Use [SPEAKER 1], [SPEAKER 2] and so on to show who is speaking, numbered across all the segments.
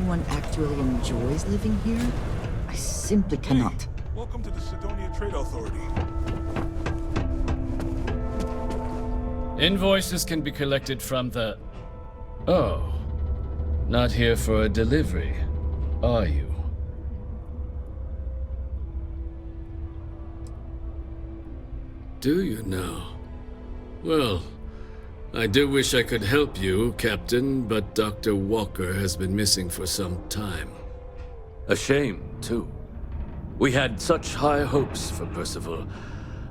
[SPEAKER 1] anyone actually enjoys living here, I simply cannot.
[SPEAKER 2] Hey, welcome to the Sidonia Trade Authority.
[SPEAKER 3] Invoices can be collected from the... Oh. Not here for a delivery, are you?
[SPEAKER 4] Do you now? Well, I do wish I could help you, Captain, but Dr. Walker has been missing for some time.
[SPEAKER 5] A shame, too. We had such high hopes for Percival.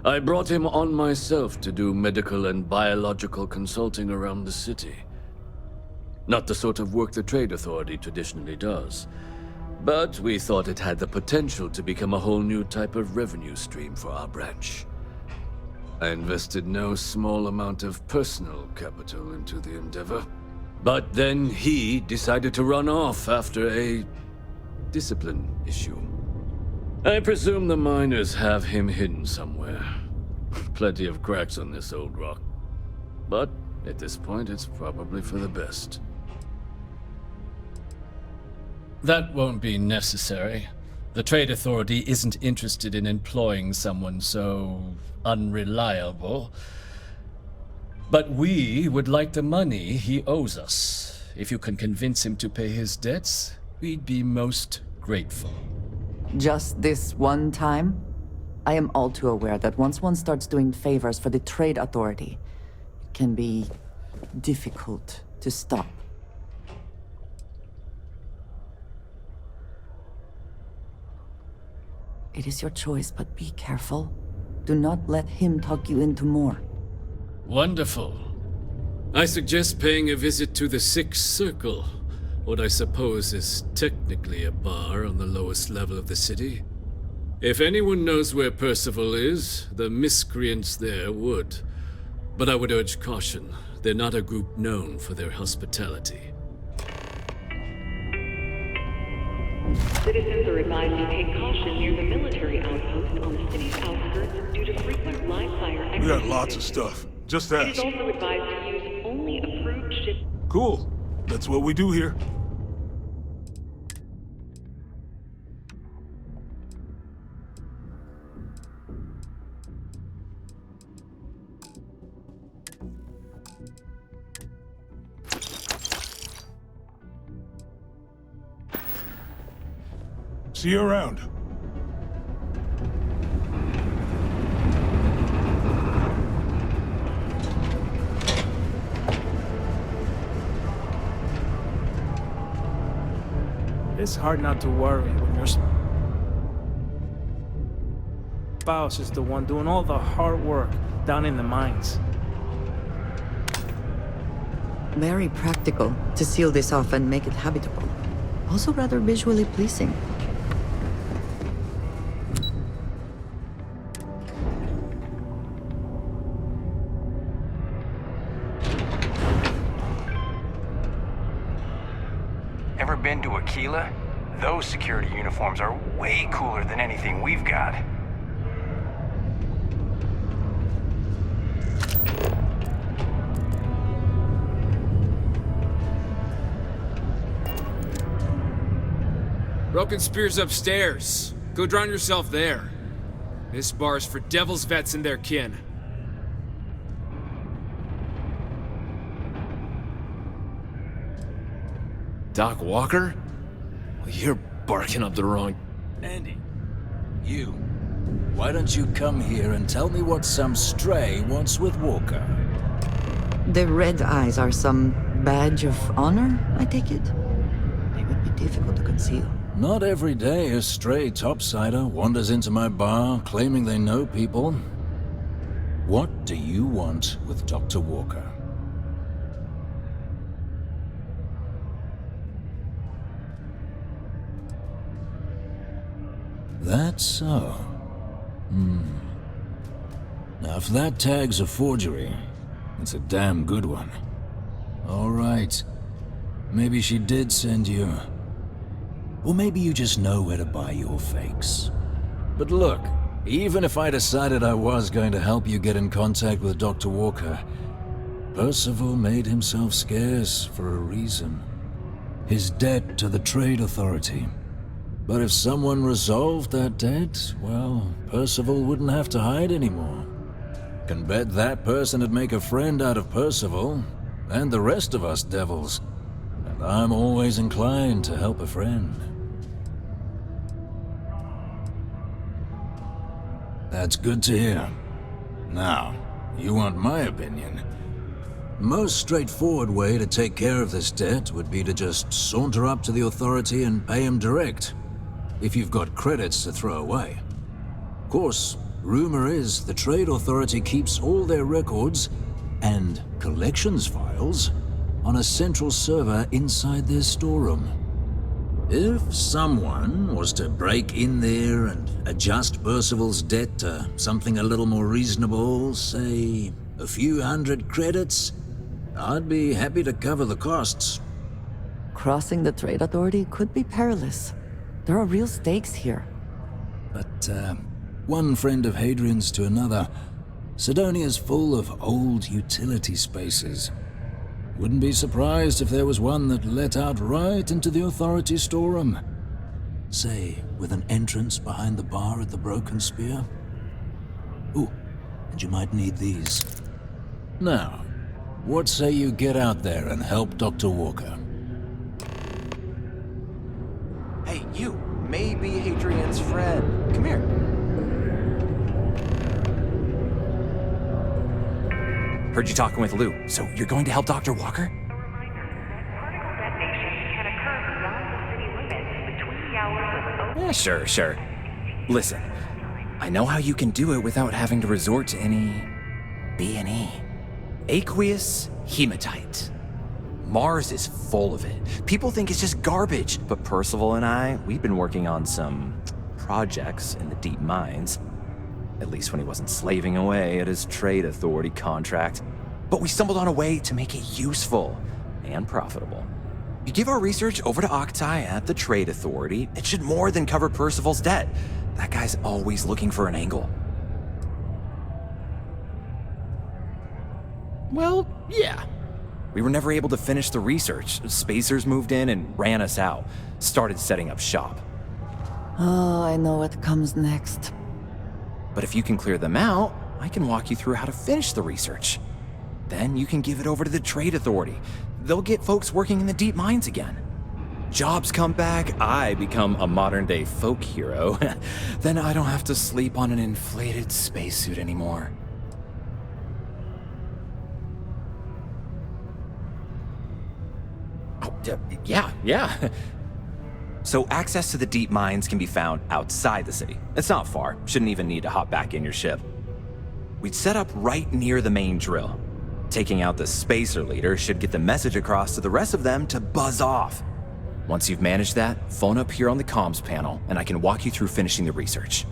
[SPEAKER 5] I brought him on myself to do medical and biological consulting around the city. Not the sort of work the Trade Authority traditionally does, but we thought it had the potential to become a whole new type of revenue stream for our branch. I invested no small amount of personal capital into the endeavor. But then he decided to run off after a discipline issue. I presume the miners have him hidden somewhere. Plenty of cracks on this old rock. But at this point, it's probably for the best.
[SPEAKER 3] That won't be necessary. The Trade Authority isn't interested in employing someone so unreliable. But we would like the money he owes us. If you can convince him to pay his debts, we'd be most grateful.
[SPEAKER 1] Just this one time? I am all too aware that once one starts doing favors for the Trade Authority, it can be difficult to stop. It is your choice, but be careful. Do not let him talk you into more.
[SPEAKER 3] Wonderful.
[SPEAKER 4] I suggest paying a visit to the Sixth Circle, what I suppose is technically a bar on the lowest level of the city. If anyone knows where Percival is, the miscreants there would. But I would urge caution. They're not a group known for their hospitality.
[SPEAKER 6] Citizens are advised to take caution near the military outpost on the city's outskirts due to frequent live fire exercises.
[SPEAKER 2] We got lots of stuff. Just
[SPEAKER 6] It
[SPEAKER 2] ask.
[SPEAKER 6] is also advised to use only approved ship.
[SPEAKER 2] Cool. That's what we do here. See you around.
[SPEAKER 7] It's hard not to worry when your spouse is the one doing all the hard work down in the mines.
[SPEAKER 1] Very practical to seal this off and make it habitable. Also rather visually pleasing.
[SPEAKER 8] Ever been to Aquila? Those security uniforms are way cooler than anything we've got.
[SPEAKER 9] Broken Spear's upstairs. Go drown yourself there. This bar's for Devil's vets and their kin. Doc Walker? Well, you're barking up the wrong...
[SPEAKER 10] Andy, you. Why don't you come here and tell me what some stray wants with Walker?
[SPEAKER 1] The red eyes are some badge of honor, I take it? They would be difficult to conceal.
[SPEAKER 10] Not every day a stray topsider wanders into my bar claiming they know people. What do you want with Dr. Walker? That's so. Now, if that tag's a forgery, it's a damn good one. All right. Maybe she did send you. Or maybe you just know where to buy your fakes. But look, even if I decided I was going to help you get in contact with Dr. Walker, Percival made himself scarce for a reason. his debt to the Trade Authority. But if someone resolved that debt, well, Percival wouldn't have to hide anymore. Can bet that person would make a friend out of Percival, and the rest of us devils. And I'm always inclined to help a friend. That's good to hear. Now, you want my opinion? Most straightforward way to take care of this debt would be to just saunter up to the Authority and pay him direct, if you've got credits to throw away. Of course, rumor is the Trade Authority keeps all their records and collections files on a central server inside their storeroom. If someone was to break in there and adjust Percival's debt to something a little more reasonable, say a few hundred credits, I'd be happy to cover the costs.
[SPEAKER 1] Crossing the Trade Authority could be perilous. There are real stakes here.
[SPEAKER 10] But, one friend of Hadrian's to another, Sidonia's full of old utility spaces. Wouldn't be surprised if there was one that let out right into the Authority storeroom. Say, with an entrance behind the bar at the Broken Spear. Ooh, and you might need these. Now, what say you get out there and help Dr. Walker?
[SPEAKER 11] Hey, you may be Hadrian's friend. Come here. Heard you talking with Lou, so you're going to help Dr. Walker? Yeah, sure. Listen, I know how you can do it without having to resort to any B&E. Aqueous hematite. Mars is full of it. People think it's just garbage, but Percival and I, we've been working on some projects in the deep mines. At least when he wasn't slaving away at his Trade Authority contract. But we stumbled on a way to make it useful and profitable. You give our research over to Octai at the Trade Authority, it should more than cover Percival's debt. That guy's always looking for an angle. Well, yeah. We were never able to finish the research. Spacers moved in and ran us out. Started setting up shop.
[SPEAKER 1] Oh, I know what comes next.
[SPEAKER 11] But if you can clear them out, I can walk you through how to finish the research. Then you can give it over to the Trade Authority. They'll get folks working in the deep mines again. Jobs come back, I become a modern-day folk hero. Then I don't have to sleep on an inflated spacesuit anymore. Oh, yeah. So access to the deep mines can be found outside the city. It's not far. Shouldn't even need to hop back in your ship. We'd set up right near the main drill. Taking out the spacer leader should get the message across to the rest of them to buzz off. Once you've managed that, phone up here on the comms panel, and I can walk you through finishing the research.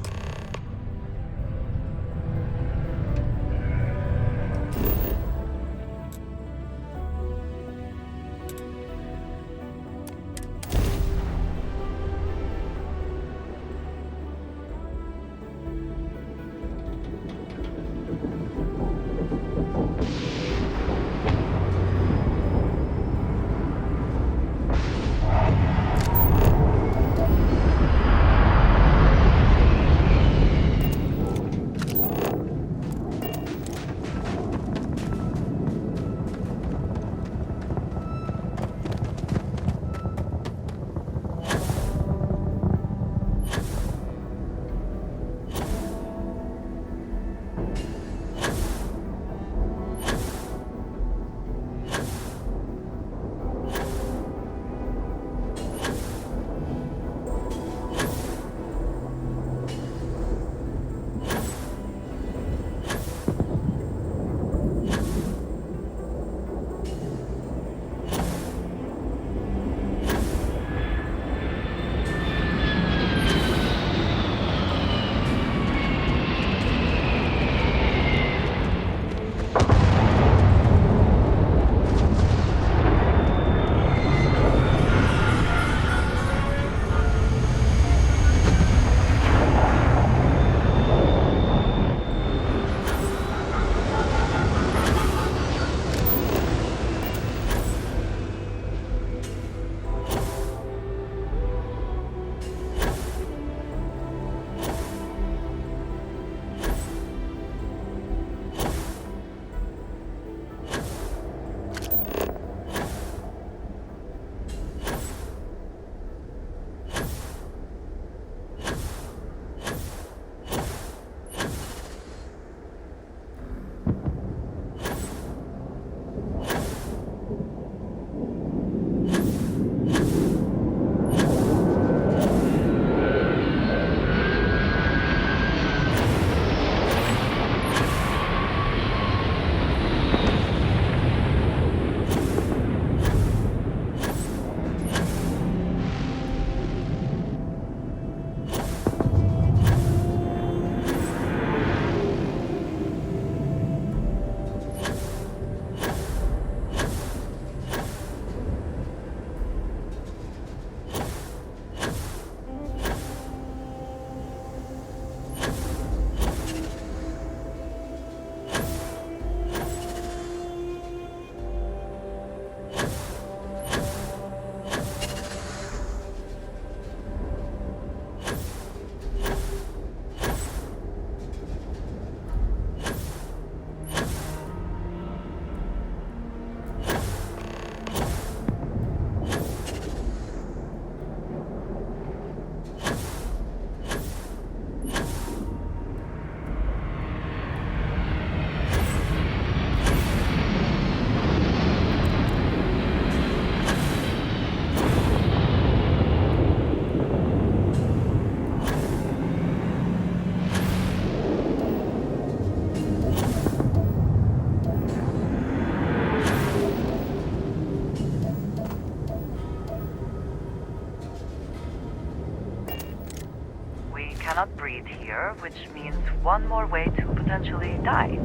[SPEAKER 1] cannot breathe here, which means one more way to potentially die.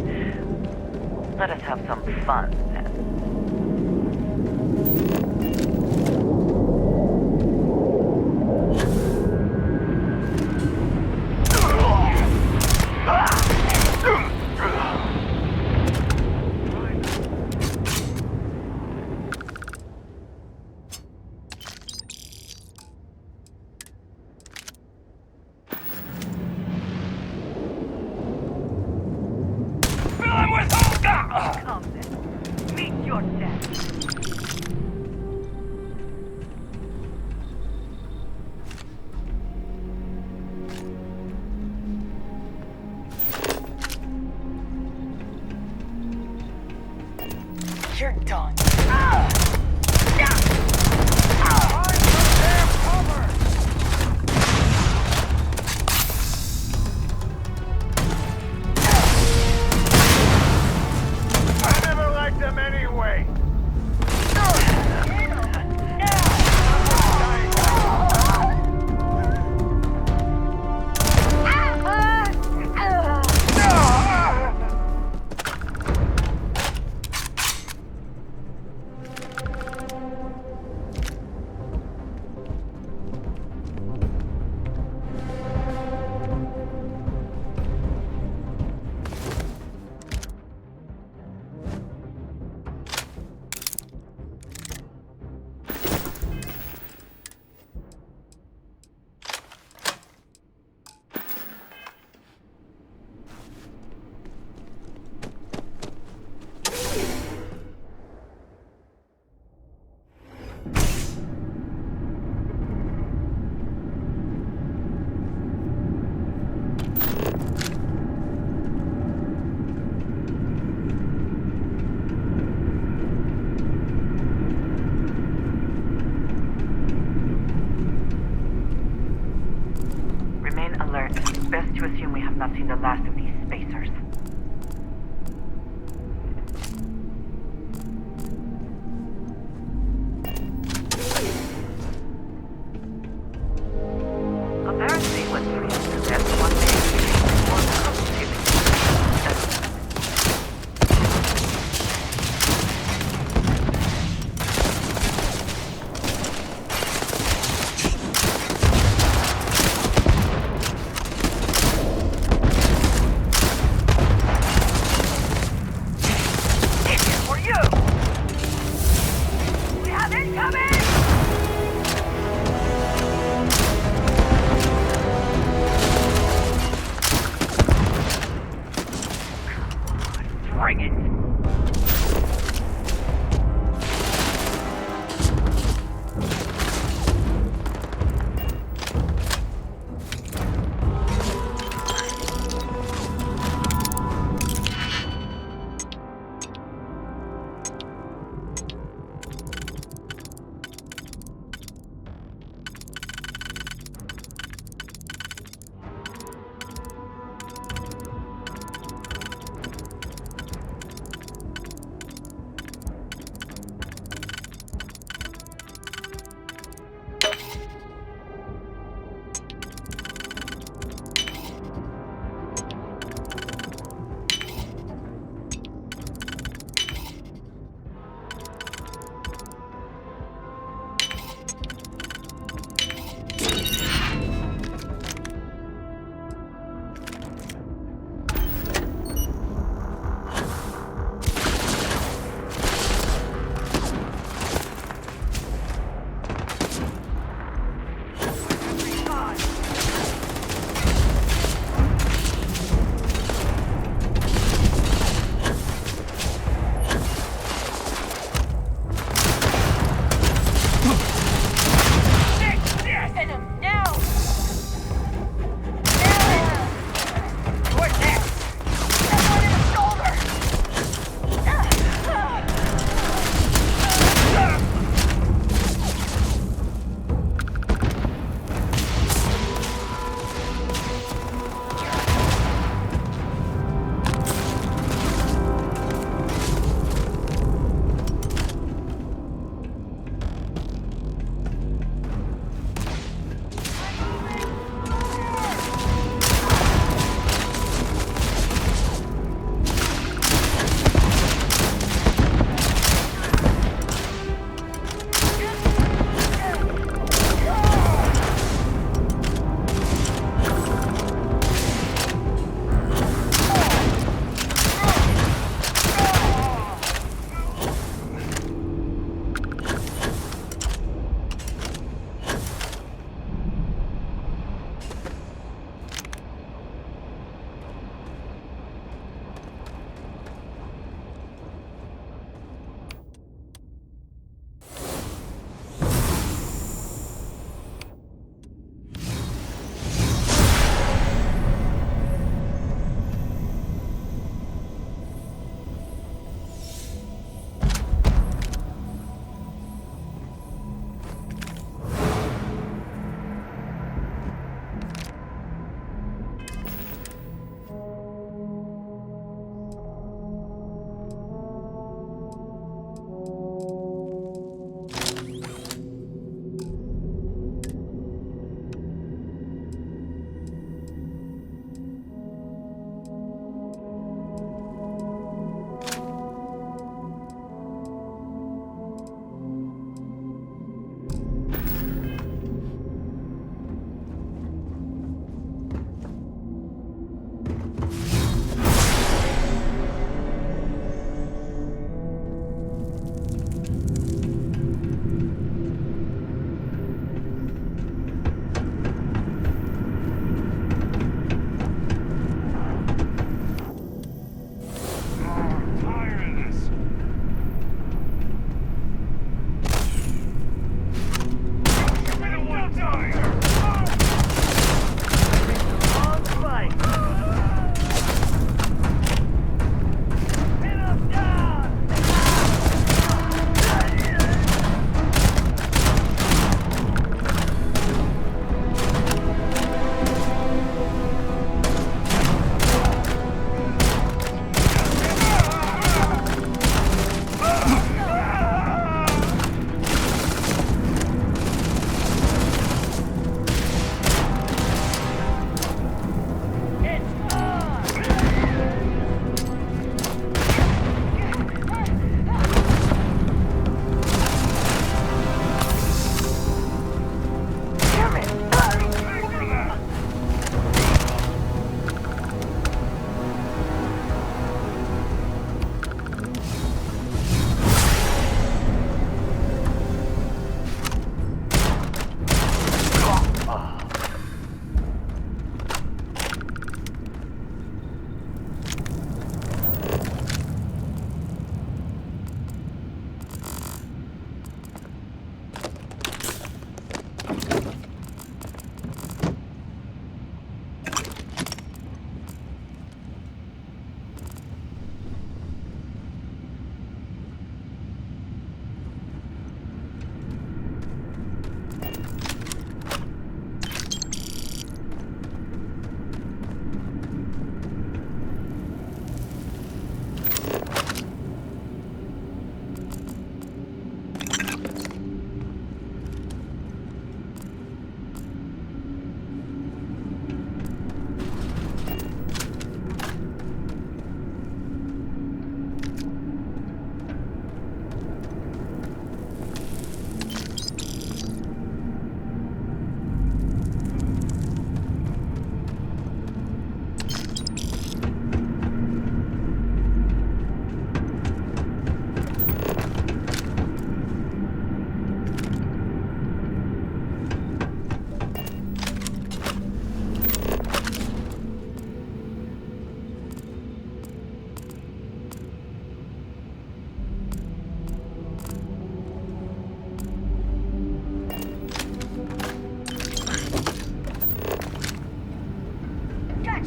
[SPEAKER 1] Let us have some fun then. Come then. Meet your death. You're done. Best to assume we have not seen the last of these spacers. Apparently, when freedom possessed one day, one activity.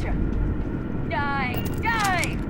[SPEAKER 12] Gotcha. Die! Die!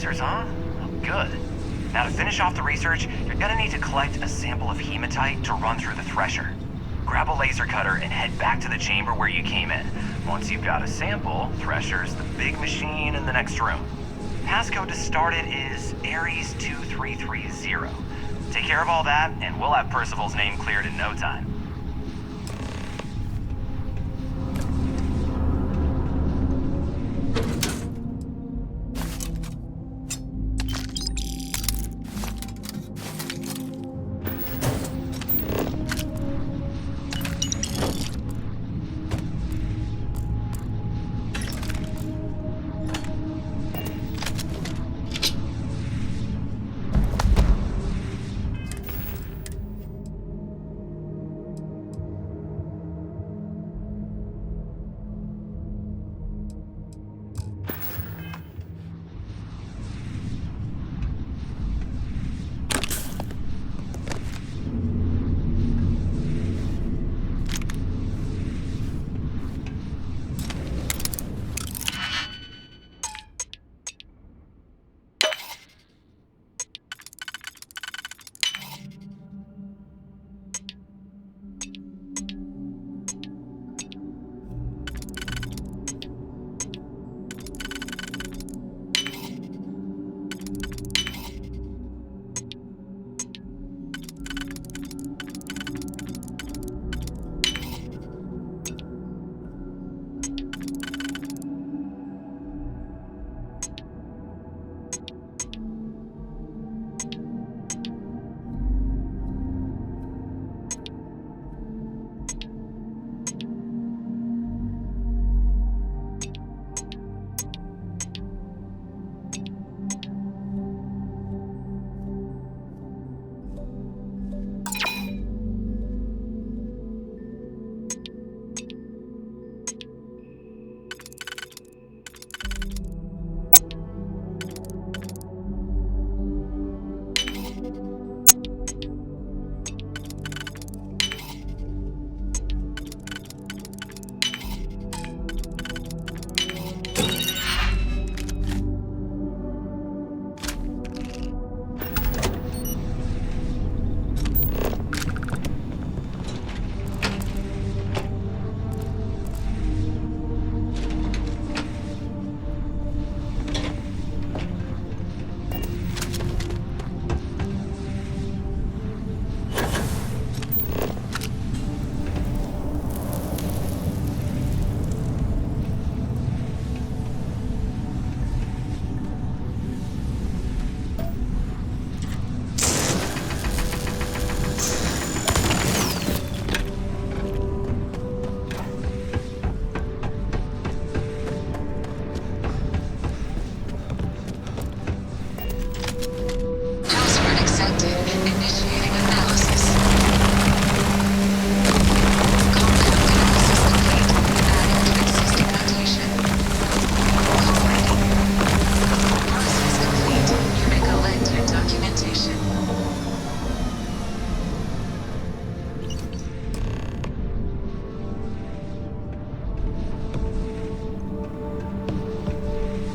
[SPEAKER 8] spacers, huh? Oh, good. Now to finish off the research, you're gonna need to collect a sample of hematite to run through the thresher. Grab a laser cutter and head back to the chamber where you came in. Once you've got a sample, thresher's the big machine in the next room. Passcode to start it is Ares 2330. Take care of all that, and we'll have Percival's name cleared in no time.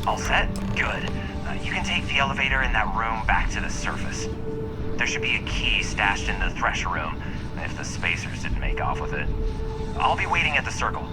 [SPEAKER 8] All set? Good. You can take the elevator in that room back to the surface. There should be a key stashed in the thresher room, if the spacers didn't make off with it. I'll be waiting at the circle.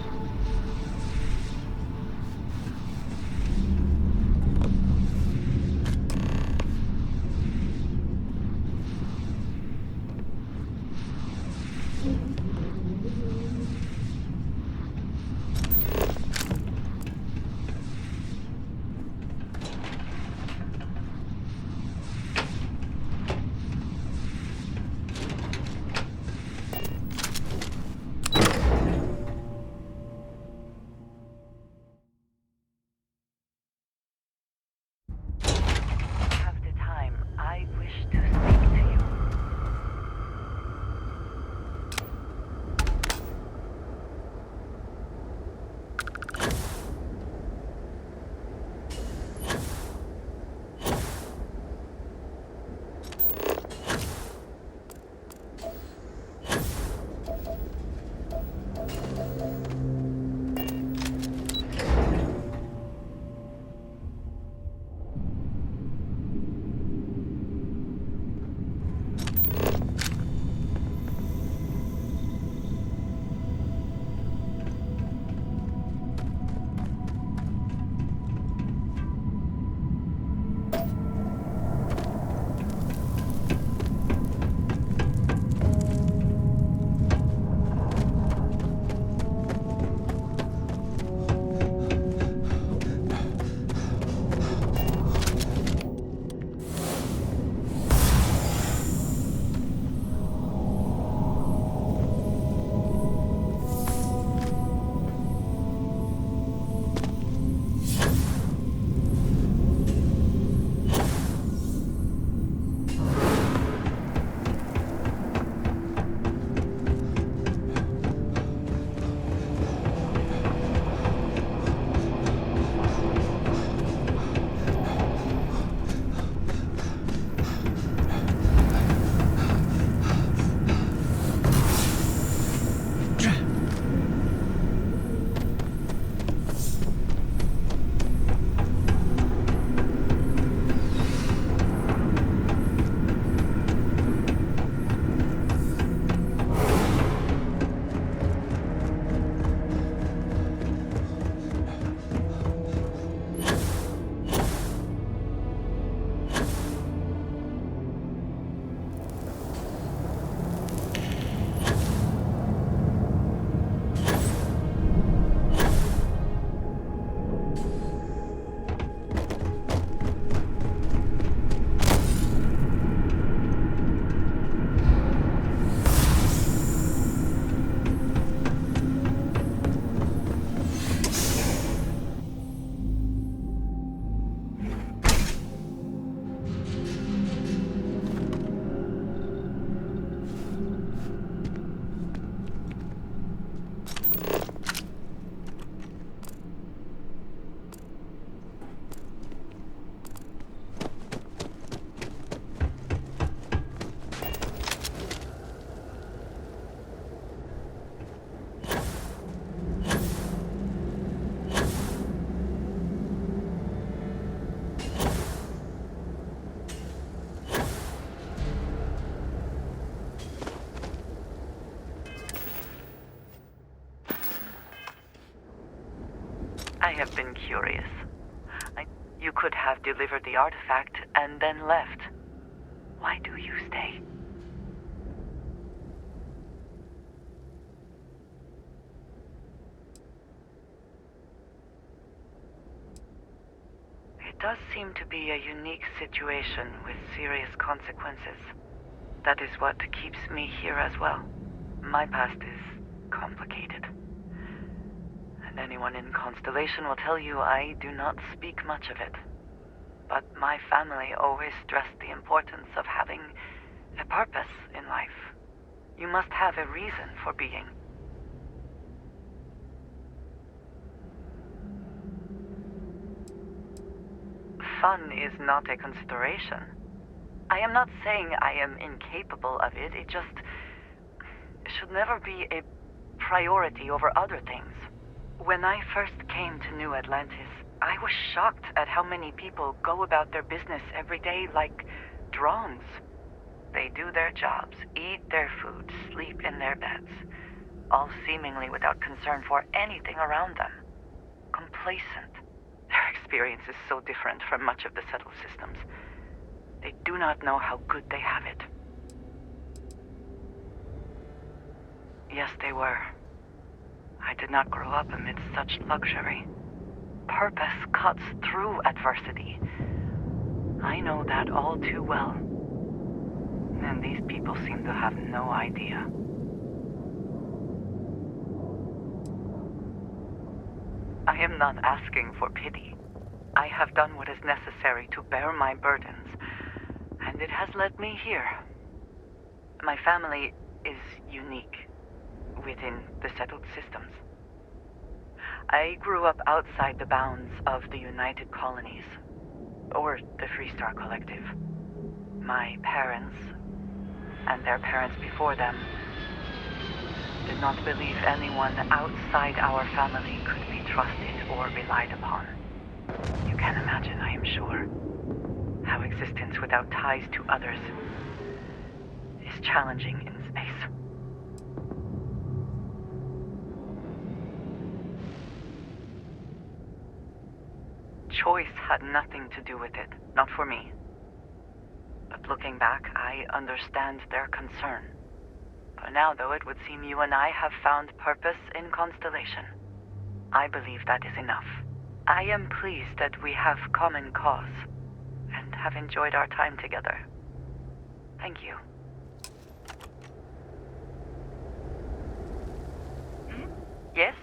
[SPEAKER 1] I have been curious. You could have delivered the artifact and then left. Why do you stay? It does seem to be a unique situation with serious consequences. That is what keeps me here as well. My past is complicated. And anyone in Constellation will tell you I do not speak much of it. But my family always stressed the importance of having a purpose in life. You must have a reason for being. Fun is not a consideration. I am not saying I am incapable of it, it should never be a priority over other things. When I first came to New Atlantis, I was shocked at how many people go about their business every day like drones. They do their jobs, eat their food, sleep in their beds, all seemingly without concern for anything around them. Complacent. Their experience is so different from much of the settled systems. They do not know how good they have it. Yes, they were. I did not grow up amidst such luxury. Purpose cuts through adversity. I know that all too well. And these people seem to have no idea. I am not asking for pity. I have done what is necessary to bear my burdens, and it has led me here. My family is unique within the settled systems. I grew up outside the bounds of the United Colonies, or the Freestar Collective. My parents, and their parents before them, did not believe anyone outside our family could be trusted or relied upon. You can imagine, I am sure, how existence without ties to others is challenging in space. Choice had nothing to do with it, not for me. But looking back, I understand their concern. For now, though, it would seem you and I have found purpose in Constellation. I believe that is enough. I am pleased that we have common cause, and have enjoyed our time together. Thank you. Yes?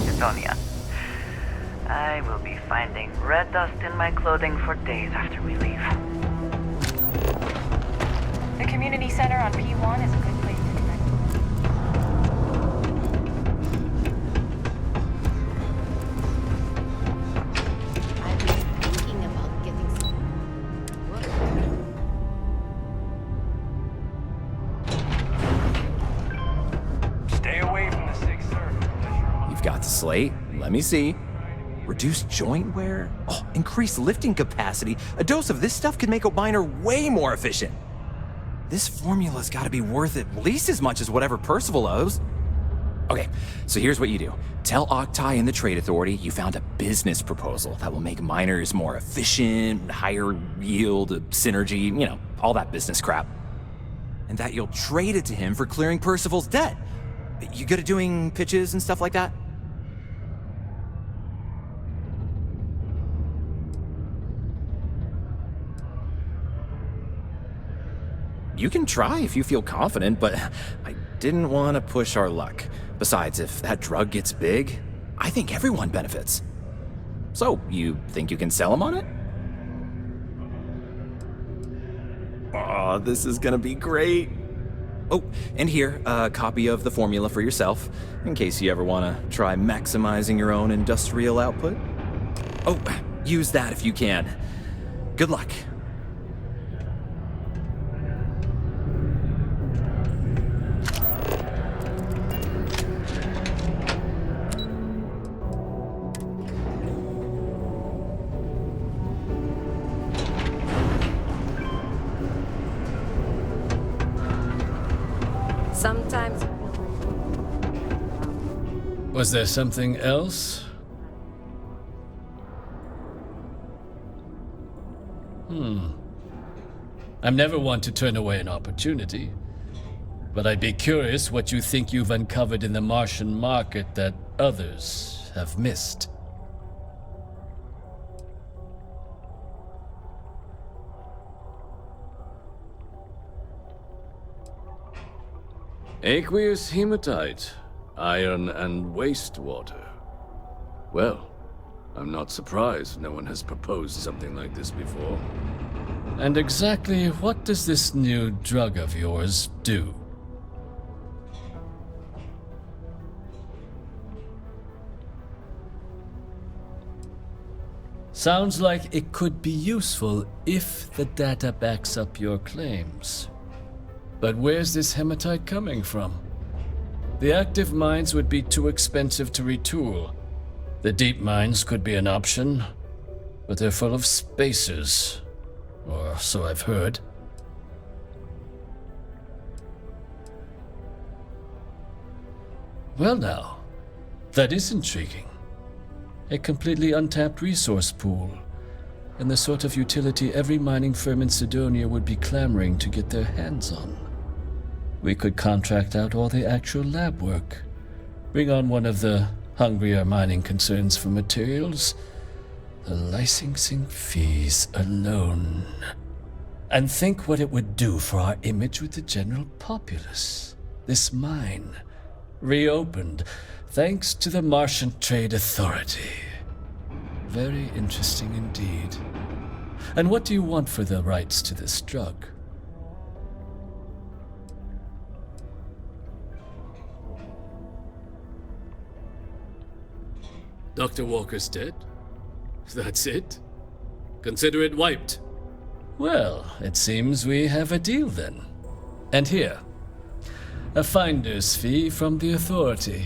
[SPEAKER 1] Sidonia. I will be finding red dust in my clothing for days after we leave.
[SPEAKER 12] The community center on P1 is a good place to connect.
[SPEAKER 13] I've been thinking about getting some.
[SPEAKER 8] Stay away from the Sixth Circle.
[SPEAKER 11] You've got the slate. Let me see. Reduced joint wear? Oh, increased lifting capacity. A dose of this stuff could make a miner way more efficient. This formula's gotta be worth at least as much as whatever Percival owes. Okay, so here's what you do. Tell Octai and the Trade Authority you found a business proposal that will make miners more efficient, higher yield, synergy, you know, all that business crap. And that you'll trade it to him for clearing Percival's debt. You good at doing pitches and stuff like that? You can try if you feel confident, but I didn't want to push our luck. Besides, if that drug gets big, I think everyone benefits. So, you think you can sell him on it? Oh, this is gonna be great. Oh, and here, a copy of the formula for yourself, in case you ever want to try maximizing your own industrial output. Oh, use that if you can. Good luck.
[SPEAKER 13] Sometimes.
[SPEAKER 3] Was there something else? I'm never one to turn away an opportunity, but I'd be curious what you think you've uncovered in the Martian market that others have missed.
[SPEAKER 5] Aqueous hematite, iron and wastewater. Well, I'm not surprised no one has proposed something like this before.
[SPEAKER 3] And exactly what does this new drug of yours do? Sounds like it could be useful if the data backs up your claims. But where's this hematite coming from? The active mines would be too expensive to retool. The deep mines could be an option, but they're full of spacers. Or so I've heard. Well now, that is intriguing. A completely untapped resource pool, and the sort of utility every mining firm in Sidonia would be clamoring to get their hands on. We could contract out all the actual lab work, bring on one of the hungrier mining concerns for materials, the licensing fees alone. And think what it would do for our image with the general populace. This mine, reopened, thanks to the Martian Trade Authority. Very interesting indeed. And what do you want for the rights to this drug?
[SPEAKER 4] Dr. Walker's dead? That's it? Consider it wiped.
[SPEAKER 3] Well, it seems we have a deal then. And here, a finder's fee from the Authority.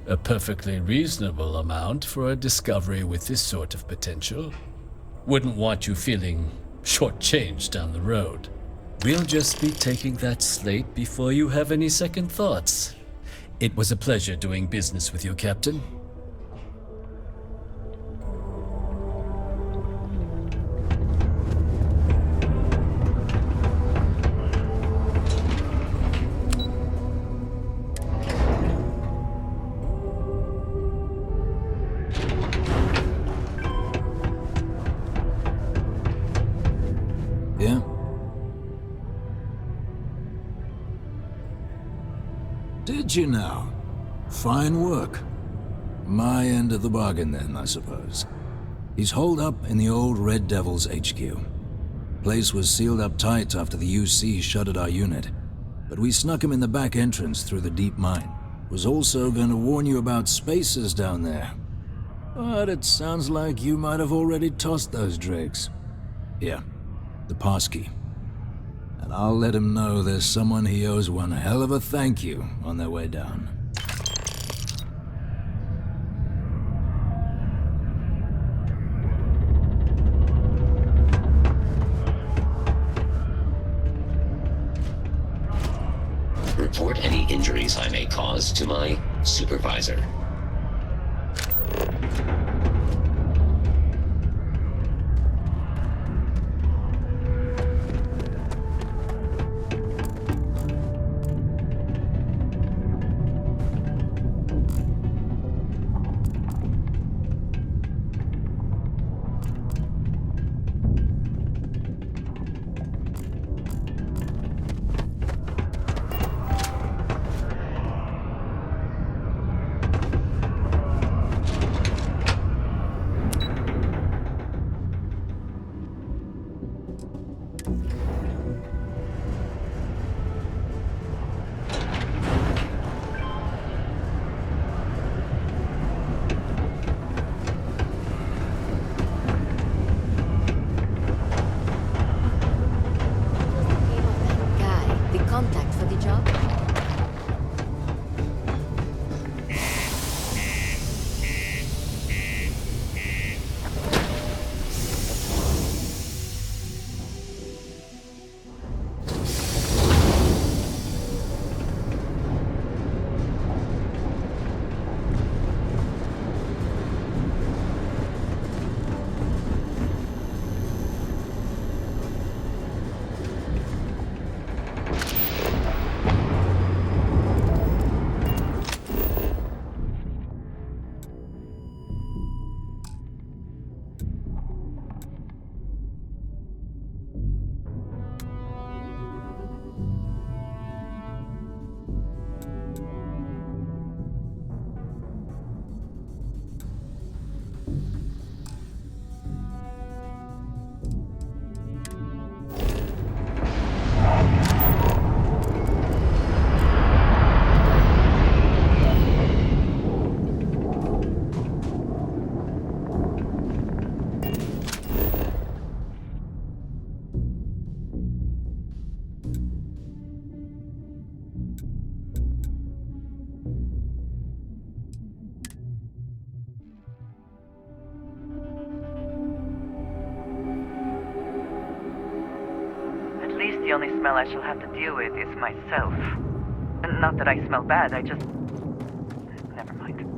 [SPEAKER 3] A perfectly reasonable amount for a discovery with this sort of potential. Wouldn't want you feeling shortchanged down the road. We'll just be taking that slate before you have any second thoughts. It was a pleasure doing business with you, Captain.
[SPEAKER 10] Yeah? Did you now? Fine work. My end of the bargain then, I suppose. He's holed up in the old Red Devil's HQ. Place was sealed up tight after the UC shuttered our unit, but we snuck him in the back entrance through the deep mine. Was also going to warn you about spacers down there. But it sounds like you might have already tossed those dregs. Here, the passkey. And I'll let him know there's someone he owes one hell of a thank you on their way down.
[SPEAKER 14] Report any injuries I may cause to my supervisor.
[SPEAKER 1] The only smell I shall have to deal with is myself. And not that I smell bad, I just... Never mind.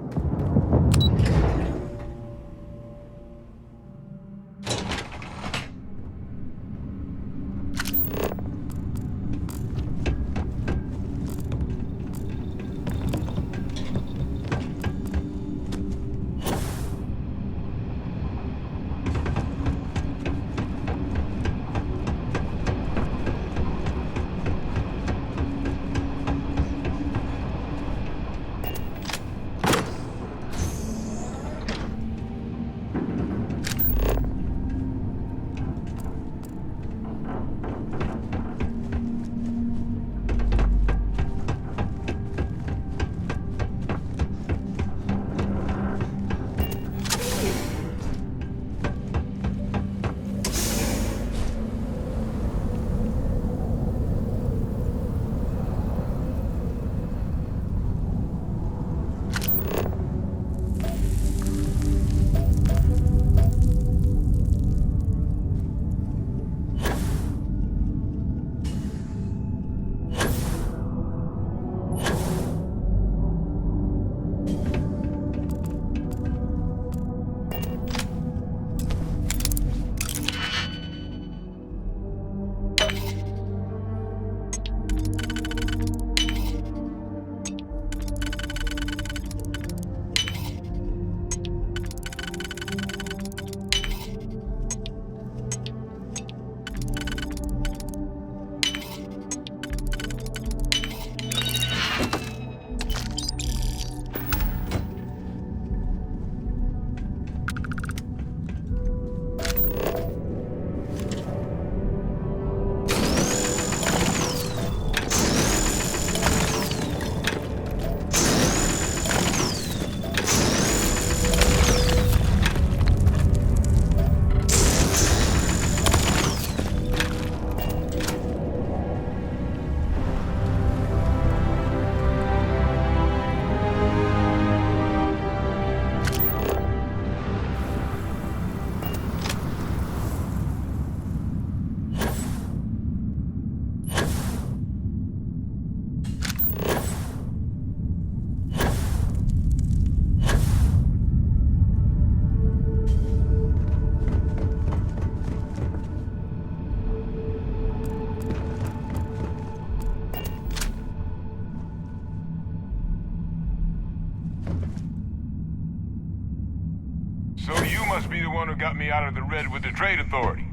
[SPEAKER 15] So you must be the one who got me out of the red with the Trade Authority.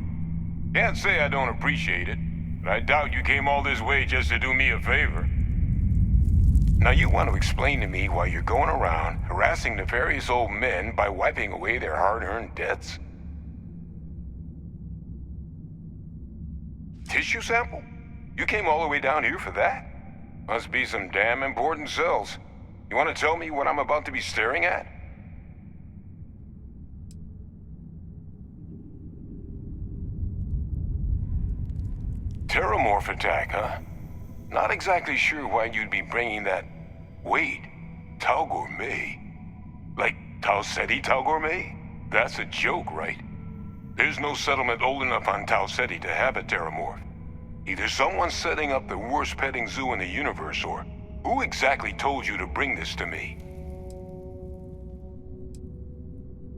[SPEAKER 15] Can't say I don't appreciate it, but I doubt you came all this way just to do me a favor. Now you want to explain to me why you're going around harassing nefarious old men by wiping away their hard-earned debts? Tissue sample? You came all the way down here for that? Must be some damn important cells. You want to tell me what I'm about to be staring at? Terramorph attack, huh? Not exactly sure why you'd be bringing that... Wait, Tau Gourmet? Like Tau Ceti Tau Gourmet? That's a joke, right? There's no settlement old enough on Tau Ceti to have a Terramorph. Either someone's setting up the worst petting zoo in the universe, or who exactly told you to bring this to me?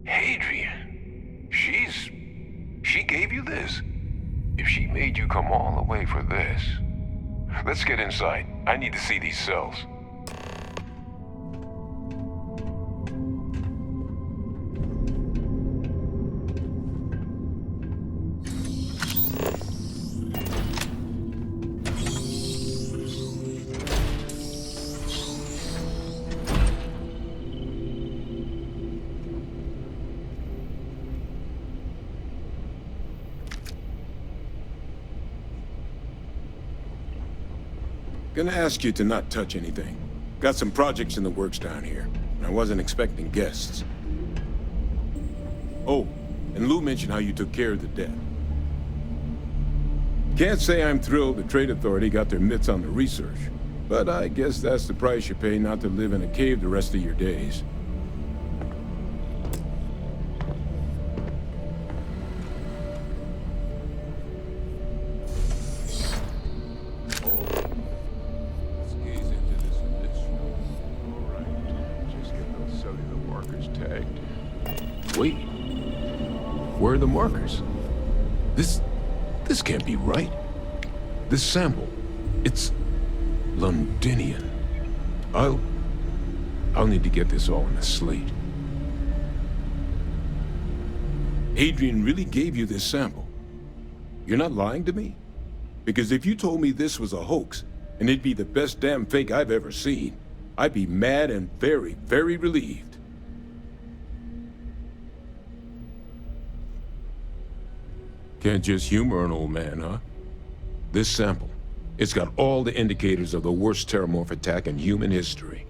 [SPEAKER 15] Hadrian. She gave you this? If she made you come all the way for this... Let's get inside. I need to see these cells.
[SPEAKER 2] Gonna ask you to not touch anything. Got some projects in the works down here, and I wasn't expecting guests. Oh, and Lou mentioned how you took care of the debt. Can't say I'm thrilled the Trade Authority got their mitts on the research, but I guess that's the price you pay not to live in a cave the rest of your days.
[SPEAKER 15] Wait. Where are the markers? This can't be right. This sample, it's Londinian. I'll need to get this all on a slate.
[SPEAKER 2] Adrian really gave you this sample. You're not lying to me? Because if you told me this was a hoax, and it'd be the best damn fake I've ever seen, I'd be mad and very, very relieved.
[SPEAKER 15] Can't just humor an old man, huh? This sample, it's got all the indicators of the worst Terramorph attack in human history.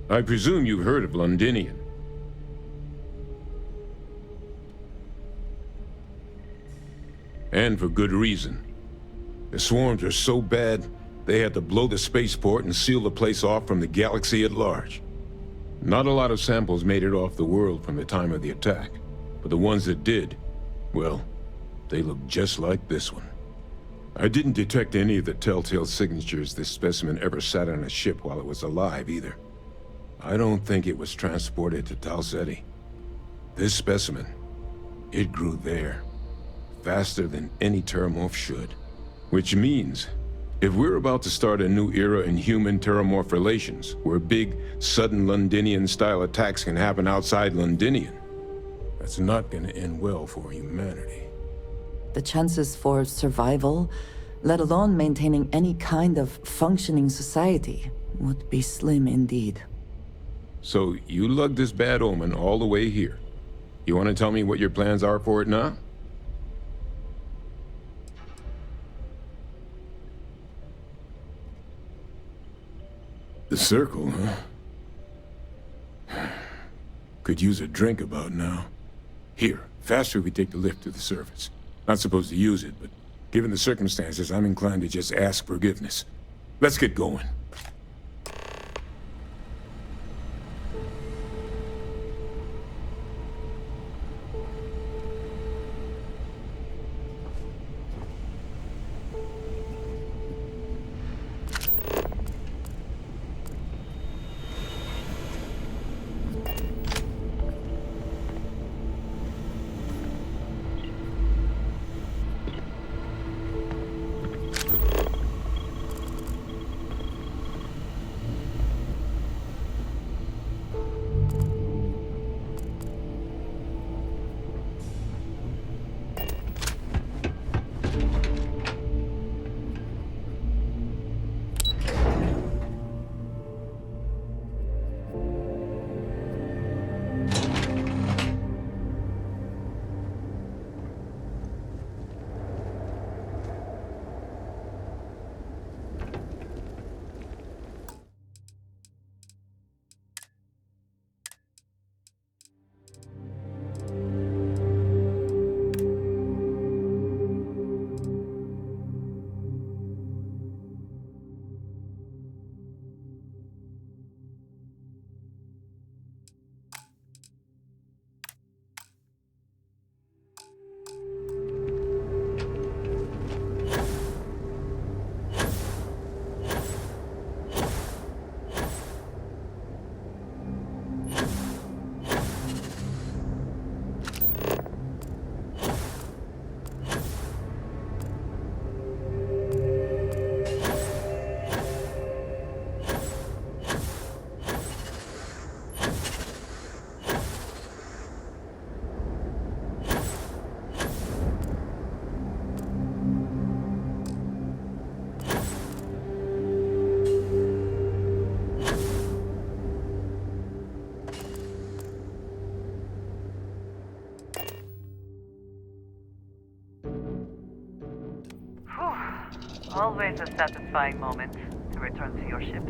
[SPEAKER 15] I presume you've heard of Londinian. And for good reason. The swarms are so bad, they had to blow the spaceport and seal the place off from the galaxy at large. Not a lot of samples made it off the world from the time of the attack, but the ones that did, well, they look just like this one. I didn't detect any of the telltale signatures this specimen ever sat on a ship while it was alive, either. I don't think it was transported to Tau Ceti. This specimen, it grew there, faster than any Terramorph should. Which means, if we're about to start a new era in human-Terramorph relations, where big, sudden Londinian-style attacks can happen outside Londinian, that's not gonna end well for humanity.
[SPEAKER 16] The chances for survival, let alone maintaining any kind of functioning society, would be slim indeed.
[SPEAKER 15] So you lugged this bad omen all the way here. You want to tell me what your plans are for it now?
[SPEAKER 2] The circle, huh? Could use a drink about now. Here, faster we take the lift to the surface. Not supposed to use it, but given the circumstances, I'm inclined to just ask forgiveness. Let's get going.
[SPEAKER 1] Always a satisfying moment to return to your ship.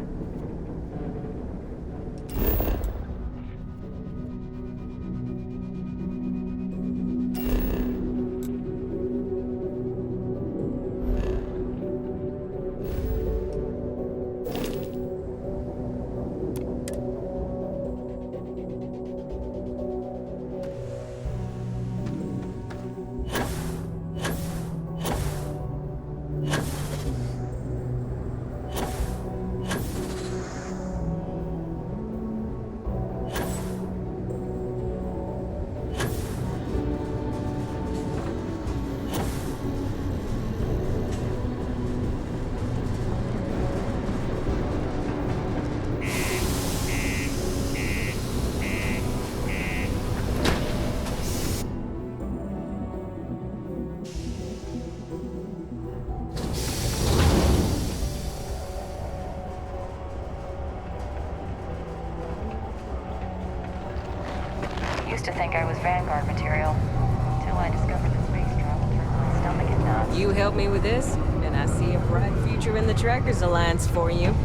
[SPEAKER 12] Used to think I was Vanguard material, until I discovered the space travel turned my stomach in knots.
[SPEAKER 17] You help me with this, and I see a bright future in the Trackers Alliance for you.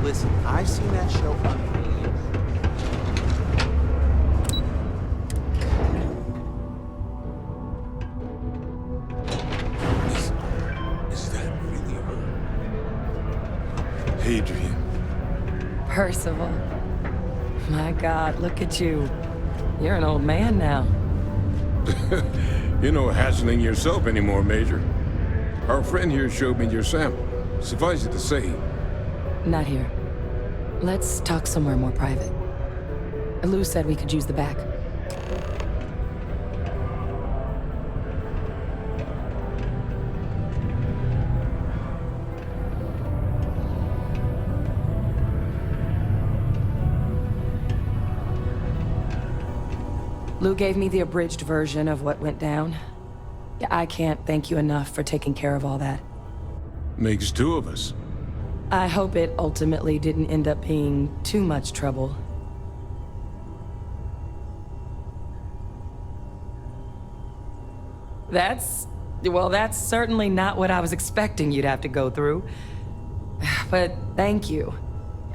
[SPEAKER 18] Listen, I've seen that show a million.
[SPEAKER 2] Is that really her? Adrian.
[SPEAKER 17] Percival. My God, look at you. You're an old man now.
[SPEAKER 2] You're no hassling yourself anymore, Major. Our friend here showed me your sample. Suffice it to say...
[SPEAKER 17] Not here. Let's talk somewhere more private. Lou said we could use the back. Lou gave me the abridged version of what went down. I can't thank you enough for taking care of all that.
[SPEAKER 2] Makes two of us.
[SPEAKER 17] I hope it ultimately didn't end up being too much trouble. That's certainly not what I was expecting you'd have to go through. But thank you.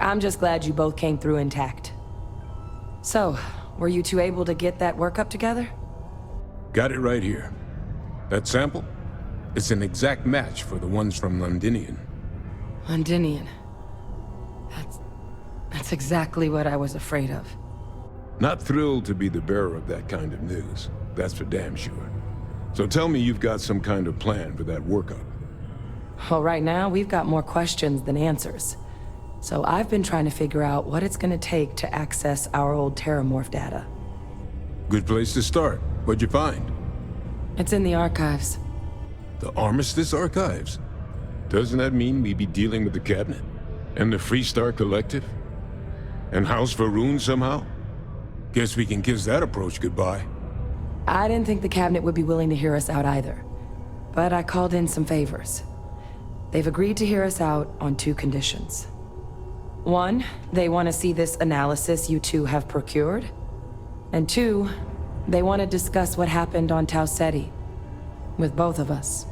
[SPEAKER 17] I'm just glad you both came through intact. So, were you two able to get that workup together?
[SPEAKER 2] Got it right here. That sample? It's an exact match for the ones from Londinian.
[SPEAKER 17] Londinian. That's exactly what I was afraid of.
[SPEAKER 2] Not thrilled to be the bearer of that kind of news. That's for damn sure. So tell me you've got some kind of plan for that workup.
[SPEAKER 17] Well, right now, we've got more questions than answers. So I've been trying to figure out what it's gonna take to access our old Terramorph data.
[SPEAKER 2] Good place to start. What'd you find?
[SPEAKER 17] It's in the archives.
[SPEAKER 2] The Armistice archives? Doesn't that mean we'd be dealing with the Cabinet? And the Freestar Collective? And House Varun somehow? Guess we can kiss that approach goodbye.
[SPEAKER 17] I didn't think the Cabinet would be willing to hear us out either. But I called in some favors. They've agreed to hear us out on two conditions. One, they want to see this analysis you two have procured. And two, they want to discuss what happened on Tau Ceti. With both of us.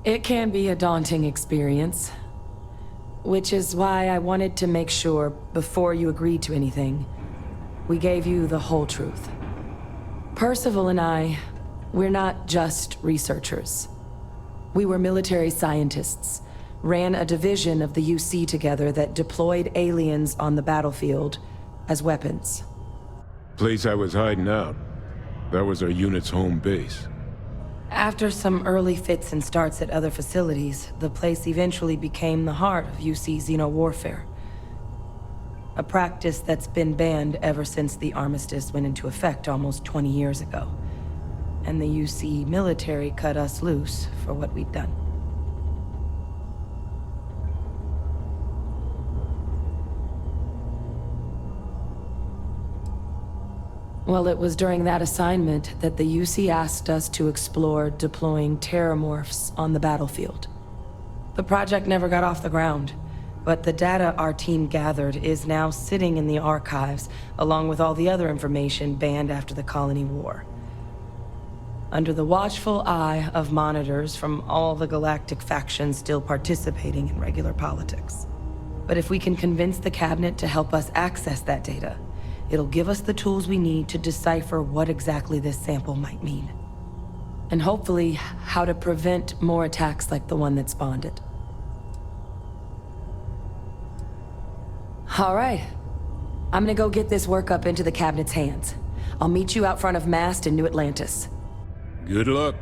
[SPEAKER 17] It can be a daunting experience. Which is why I wanted to make sure, before you agreed to anything, we gave you the whole truth. Percival and I, we're not just researchers. We were military scientists, ran a division of the UC together that deployed aliens on the battlefield as weapons.
[SPEAKER 2] Place I was hiding out. That was our unit's home base.
[SPEAKER 17] After some early fits and starts at other facilities, the place eventually became the heart of UC xeno-warfare. A practice that's been banned ever since the armistice went into effect almost 20 years ago. And the UC military cut us loose for what we'd done. Well, it was during that assignment that the UC asked us to explore deploying terramorphs on the battlefield. The project never got off the ground, But the data our team gathered is now sitting in the archives, along with all the other information banned after the Colony War. Under the watchful eye of monitors from all the galactic factions still participating in regular politics. But if we can convince the Cabinet to help us access that data, it'll give us the tools we need to decipher what exactly this sample might mean. And hopefully, how to prevent more attacks like the one that spawned it. All right. I'm gonna go get this workup into the Cabinet's hands. I'll meet you out front of Mast in New Atlantis.
[SPEAKER 2] Good luck.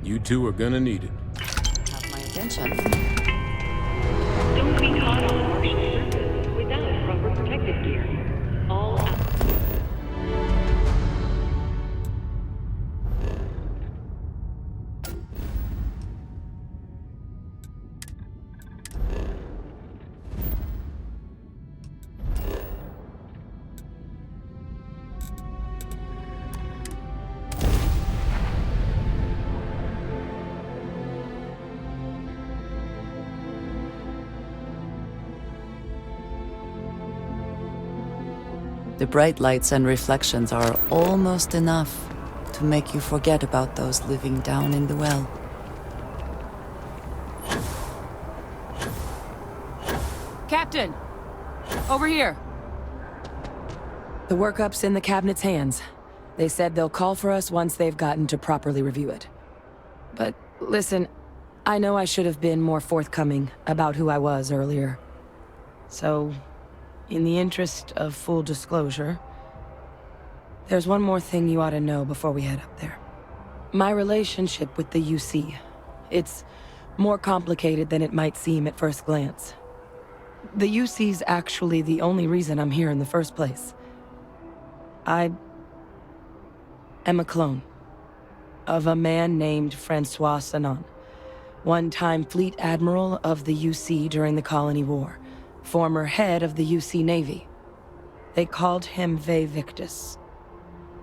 [SPEAKER 2] You two are gonna need it.
[SPEAKER 16] Have my attention.
[SPEAKER 6] Don't be caught on the Martian surface without proper protective gear. All out.
[SPEAKER 16] The bright lights and reflections are almost enough to make you forget about those living down in the well.
[SPEAKER 17] Captain! Over here! The workup's in the Cabinet's hands. They said they'll call for us once they've gotten to properly review it. But listen, I know I should have been more forthcoming about who I was earlier. So, in the interest of full disclosure, there's one more thing you ought to know before we head up there. My relationship with the UC. It's more complicated than it might seem at first glance. The UC's actually the only reason I'm here in the first place. I am a clone of a man named Francois Sanon, one-time fleet admiral of the UC during the Colony War. Former head of the UC Navy. They called him Ve Victus.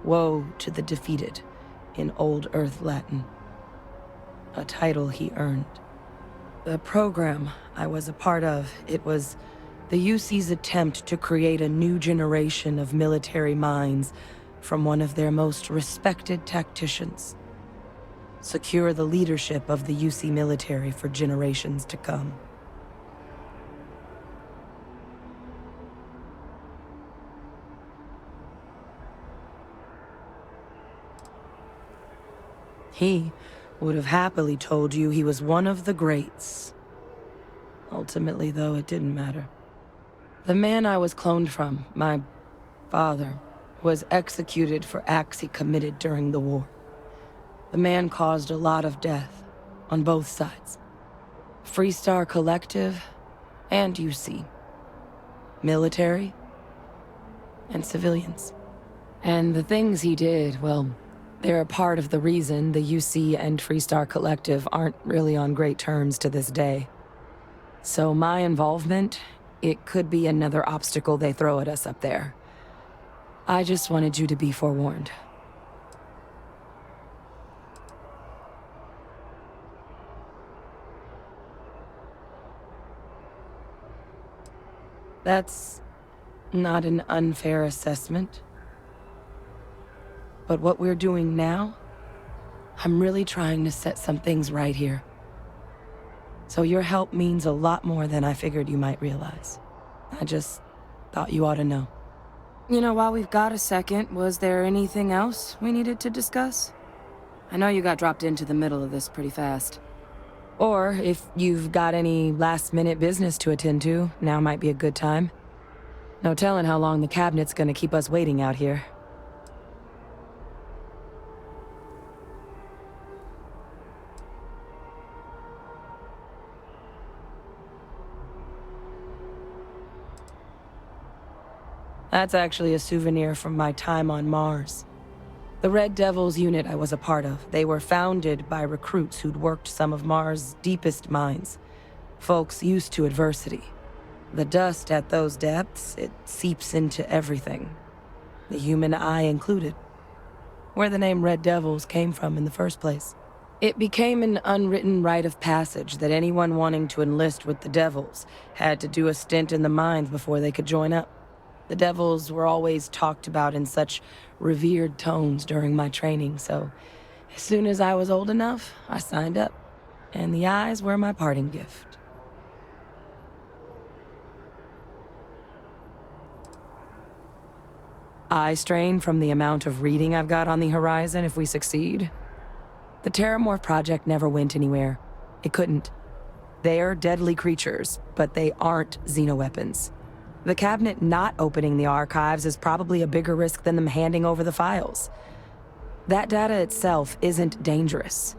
[SPEAKER 17] Woe to the defeated, in Old Earth Latin. A title he earned. The program I was a part of, it was the UC's attempt to create a new generation of military minds from one of their most respected tacticians. Secure the leadership of the UC military for generations to come. He would have happily told you he was one of the greats. Ultimately, though, it didn't matter. The man I was cloned from, my father, was executed for acts he committed during the war. The man caused a lot of death, on both sides. Freestar Collective and UC. Military and civilians. And the things he did, well, they're a part of the reason the UC and Freestar Collective aren't really on great terms to this day. So my involvement, it could be another obstacle they throw at us up there. I just wanted you to be forewarned. That's not an unfair assessment. But what we're doing now, I'm really trying to set some things right here. So your help means a lot more than I figured you might realize. I just thought you ought to know. You know, while we've got a second, was there anything else we needed to discuss? I know you got dropped into the middle of this pretty fast. Or if you've got any last-minute business to attend to, now might be a good time. No telling how long the Cabinet's gonna keep us waiting out here. That's actually a souvenir from my time on Mars. The Red Devils unit I was a part of, they were founded by recruits who'd worked some of Mars' deepest mines. Folks used to adversity. The dust at those depths, it seeps into everything. The human eye included. Where the name Red Devils came from in the first place. It became an unwritten rite of passage that anyone wanting to enlist with the Devils had to do a stint in the mines before they could join up. The Devils were always talked about in such revered tones during my training, so as soon as I was old enough, I signed up. And the eyes were my parting gift. Eye strain from the amount of reading I've got on the horizon if we succeed. The Terramorph project never went anywhere. It couldn't. They're deadly creatures, but they aren't xenoweapons. The cabinet not opening the archives is probably a bigger risk than them handing over the files. That data itself isn't dangerous,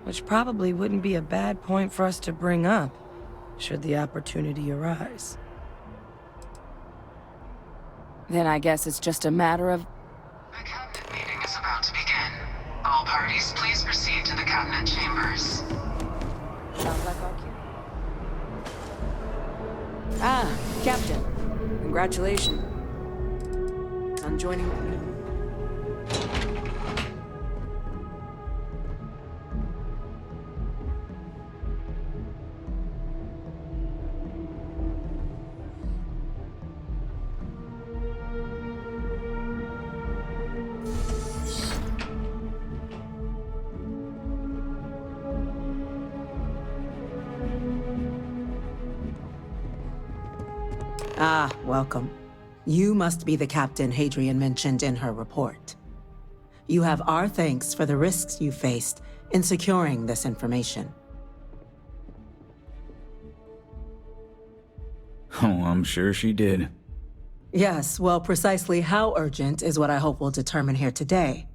[SPEAKER 17] which probably wouldn't be a bad point for us to bring up, should the opportunity arise. Then I guess it's just a matter of...
[SPEAKER 19] The cabinet meeting is about to begin. All parties, please proceed to the cabinet chambers.
[SPEAKER 17] Sounds like our cue. Ah, Captain. Congratulations on joining with me.
[SPEAKER 20] Ah, welcome. You must be the captain Hadrian mentioned in her report. You have our thanks for the risks you faced in securing this information.
[SPEAKER 10] Oh, I'm sure she did.
[SPEAKER 20] Yes, well, precisely how urgent is what I hope will determine here today.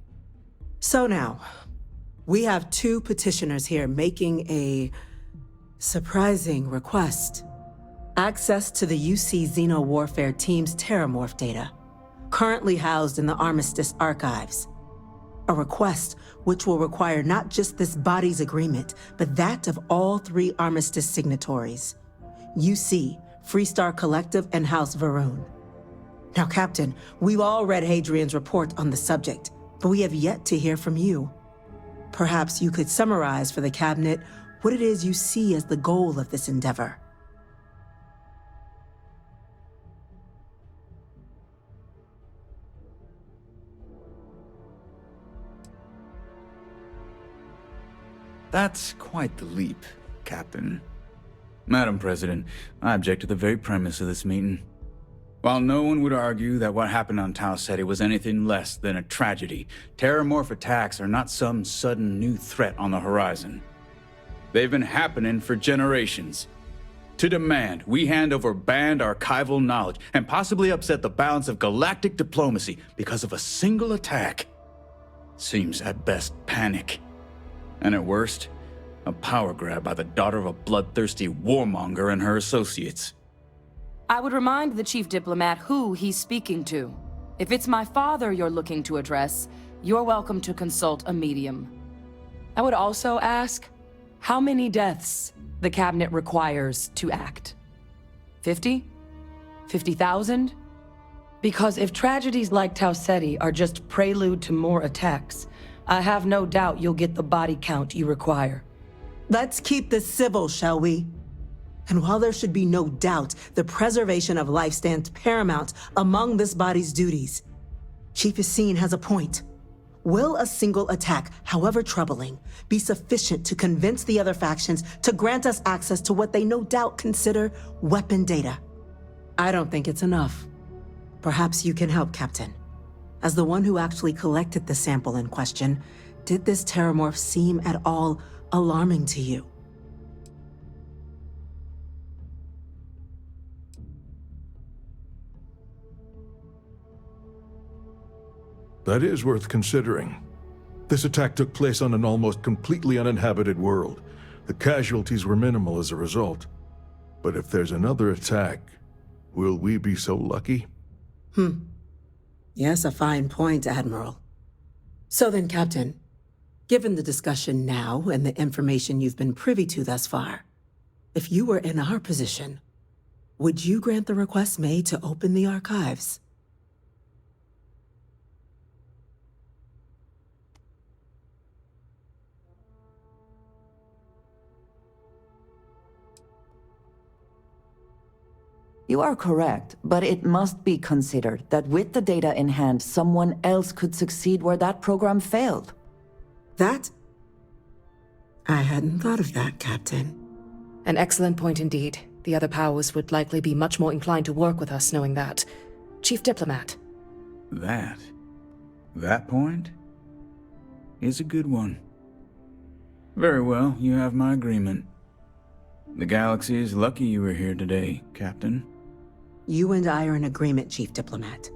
[SPEAKER 20] So now, we have two petitioners here making a surprising request. Access to the UC Xeno Warfare Team's Terramorph data, currently housed in the Armistice archives. A request which will require not just this body's agreement, but that of all three Armistice signatories. UC, Freestar Collective, and House Varun. Now, Captain, we've all read Hadrian's report on the subject, but we have yet to hear from you. Perhaps you could summarize for the Cabinet what it is you see as the goal of this endeavor.
[SPEAKER 21] That's quite the leap, Captain. Madam President, I object to the very premise of this meeting. While no one would argue that what happened on Tau Ceti was anything less than a tragedy, Terramorph attacks are not some sudden new threat on the horizon. They've been happening for generations. To demand we hand over banned archival knowledge and possibly upset the balance of galactic diplomacy because of a single attack seems at best panic. And at worst, a power grab by the daughter of a bloodthirsty warmonger and her associates.
[SPEAKER 17] I would remind the chief diplomat who he's speaking to. If it's my father you're looking to address, you're welcome to consult a medium. I would also ask how many deaths the cabinet requires to act. 50? 50,000? Because if tragedies like Tau Ceti are just prelude to more attacks, I have no doubt you'll get the body count you require.
[SPEAKER 20] Let's keep this civil, shall we? And while there should be no doubt the preservation of life stands paramount among this body's duties, Chief Yassine has a point. Will a single attack, however troubling, be sufficient to convince the other factions to grant us access to what they no doubt consider weapon data? I don't think it's enough. Perhaps you can help, Captain. As the one who actually collected the sample in question, did this Terramorph seem at all alarming to you?
[SPEAKER 22] That is worth considering. This attack took place on an almost completely uninhabited world. The casualties were minimal as a result. But if there's another attack, will we be so lucky?
[SPEAKER 20] Yes, a fine point, Admiral. So then, Captain, given the discussion now and the information you've been privy to thus far, if you were in our position, would you grant the request made to open the archives?
[SPEAKER 16] You are correct, but it must be considered that with the data in hand, someone else could succeed where that program failed.
[SPEAKER 20] That? I hadn't thought of that, Captain.
[SPEAKER 17] An excellent point indeed. The other powers would likely be much more inclined to work with us knowing that. Chief Diplomat.
[SPEAKER 21] That point is a good one. Very well, you have my agreement. The galaxy is lucky you were here today, Captain.
[SPEAKER 20] You and I are in agreement, Chief Diplomat.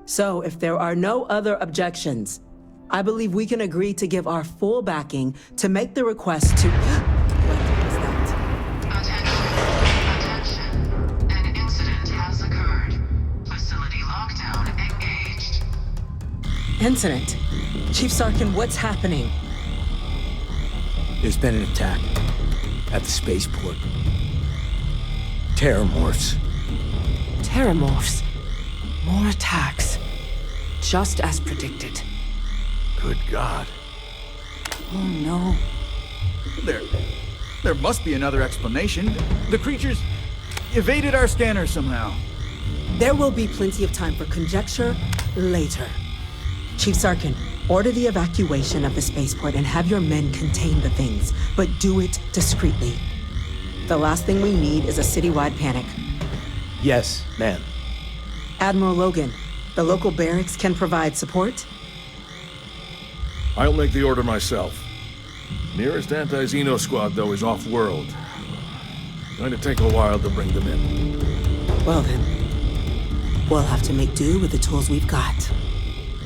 [SPEAKER 20] So, if there are no other objections, I believe we can agree to give our full backing to make the request to...
[SPEAKER 19] Attention. An incident has occurred. Facility lockdown engaged.
[SPEAKER 20] Incident? Chief Sarkin, what's happening?
[SPEAKER 7] There's been an attack at the spaceport. Terramorphs.
[SPEAKER 17] Terramorphs. More attacks. Just as predicted.
[SPEAKER 22] Good God.
[SPEAKER 16] Oh no.
[SPEAKER 21] There must be another explanation. The creatures evaded our scanner somehow.
[SPEAKER 20] There will be plenty of time for conjecture later. Chief Sarkin, order the evacuation of the spaceport and have your men contain the things, but do it discreetly. The last thing we need is a citywide panic.
[SPEAKER 7] Yes, ma'am.
[SPEAKER 20] Admiral Logan, the local barracks can provide support?
[SPEAKER 22] I'll make the order myself. Nearest anti-Xeno squad, though, is off-world. Going to take a while to bring them in.
[SPEAKER 20] Well then, we'll have to make do with the tools we've got.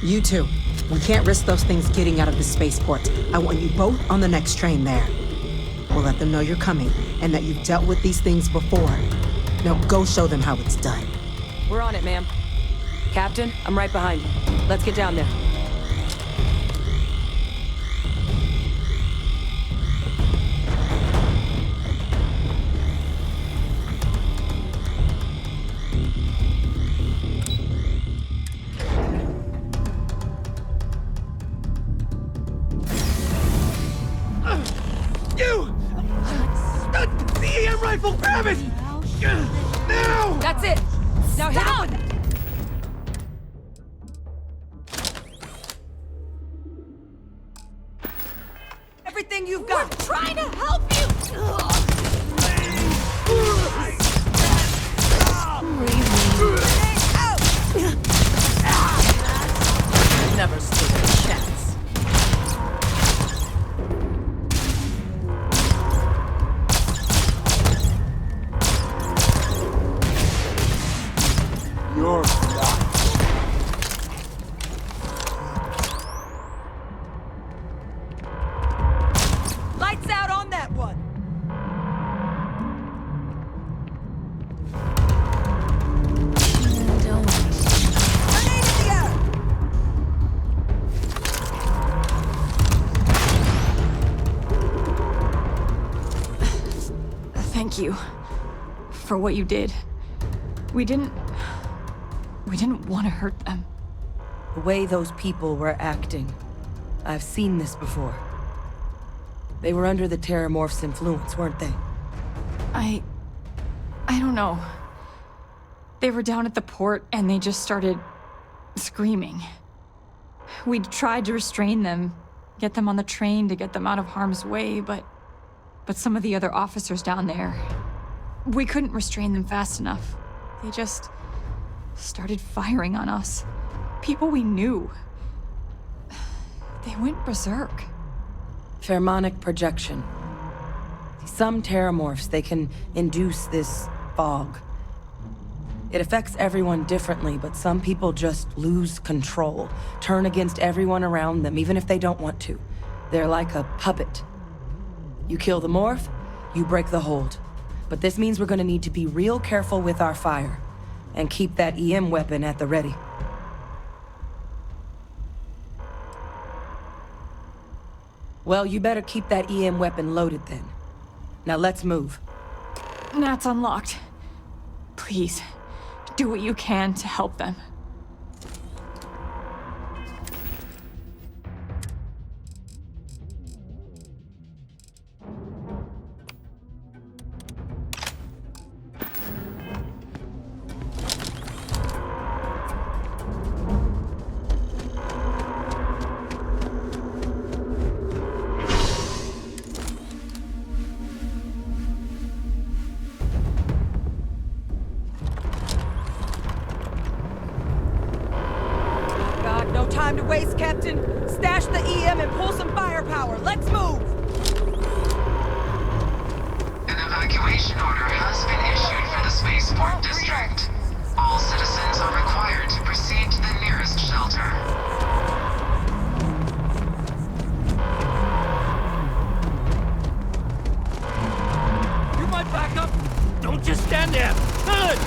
[SPEAKER 20] You two, we can't risk those things getting out of the spaceport. I want you both on the next train there. We'll let them know you're coming and that you've dealt with these things before. Now go show them how it's done.
[SPEAKER 17] We're on it, ma'am. Captain, I'm right behind you. Let's get down there.
[SPEAKER 7] The EM rifle! Grab it! Now!
[SPEAKER 17] That's it! Now hit him with it! Everything you've got!
[SPEAKER 13] We're trying to help you!
[SPEAKER 17] Never stood a chance.
[SPEAKER 7] You're not.
[SPEAKER 17] Lights out on that one!
[SPEAKER 9] Thank you for what you did. We didn't want to hurt them.
[SPEAKER 17] The way those people were acting, I've seen this before. They were under the Terramorph's influence, weren't they?
[SPEAKER 9] I don't know. They were down at the port and they just started screaming. We tried to restrain them, get them on the train to get them out of harm's way, but some of the other officers down there, we couldn't restrain them fast enough. They just started firing on us. People we knew. They went berserk.
[SPEAKER 17] Pheromonic projection. Some terramorphs, they can induce this fog. It affects everyone differently, but some people just lose control, turn against everyone around them, even if they don't want to. They're like a puppet. You kill the morph, you break the hold. But this means we're gonna need to be real careful with our fire, and keep that EM weapon at the ready. Well, you better keep that EM weapon loaded then. Now let's move.
[SPEAKER 9] Nat's unlocked. Please, do what you can to help them.
[SPEAKER 17] firepower. Let's move!
[SPEAKER 19] An evacuation order has been issued for the spaceport district. All citizens are required to proceed to the nearest shelter.
[SPEAKER 7] You might back up. Don't just stand there. Good.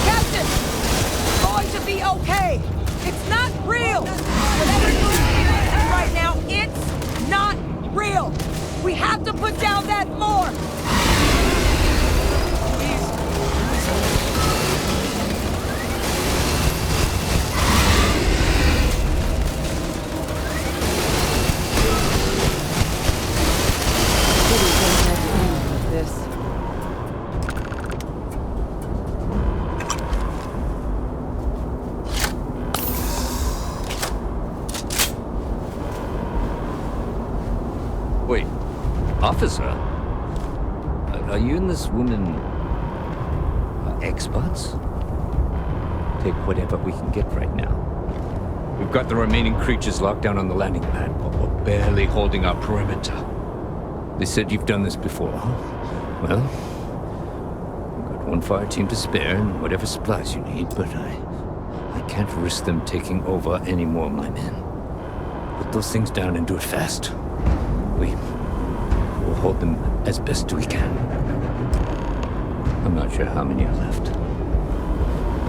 [SPEAKER 17] Captain! Going to be okay! It's not real! Whatever you're experiencing right now, it's not real! We have to put down that morgue! This.
[SPEAKER 5] Wait, officer? Are you and this woman experts? Take whatever we can get right now. We've got the remaining creatures locked down on the landing pad, but we're barely holding our perimeter. They said you've done this before. Well, we've got one fire team to spare and whatever supplies you need, but I can't risk them taking over any more of my men. Put those things down and do it fast. We'll hold them as best we can. I'm not sure how many are left.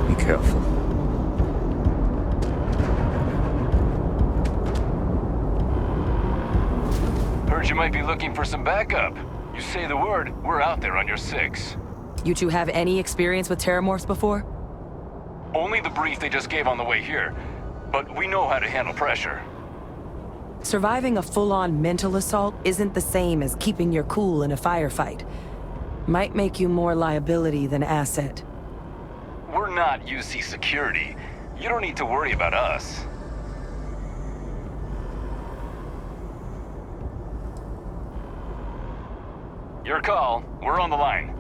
[SPEAKER 5] Be careful.
[SPEAKER 8] Heard you might be looking for some backup. You say the word, we're out there on your 6.
[SPEAKER 17] You two have any experience with terramorphs before?
[SPEAKER 8] Only the brief they just gave on the way here. But we know how to handle pressure.
[SPEAKER 17] Surviving a full-on mental assault isn't the same as keeping your cool in a firefight. Might make you more liability than asset.
[SPEAKER 8] We're not UC security. You don't need to worry about us. Your call. We're on the line.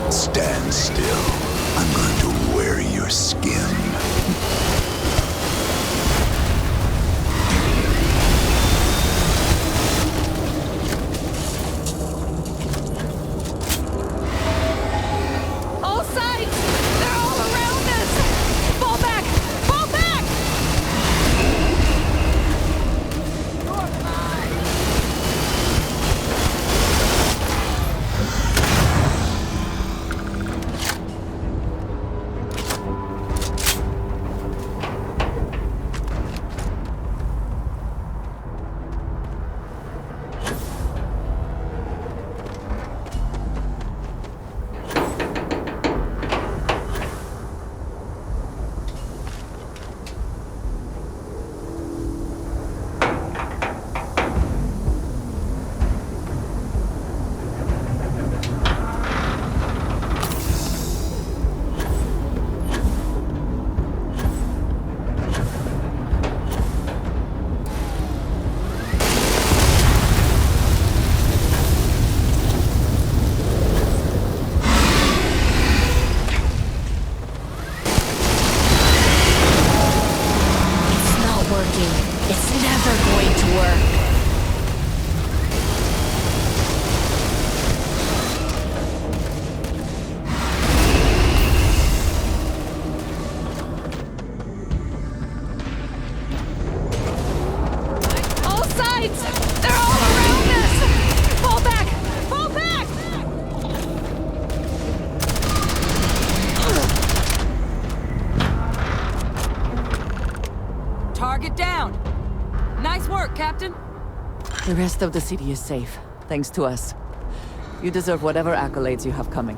[SPEAKER 11] Stand still. I'm going to wear your skin.
[SPEAKER 17] All sides! They're all around us! Fall back! Fall back! You're mine! Captain?
[SPEAKER 16] The rest of the city is safe, thanks to us. You deserve whatever accolades you have coming.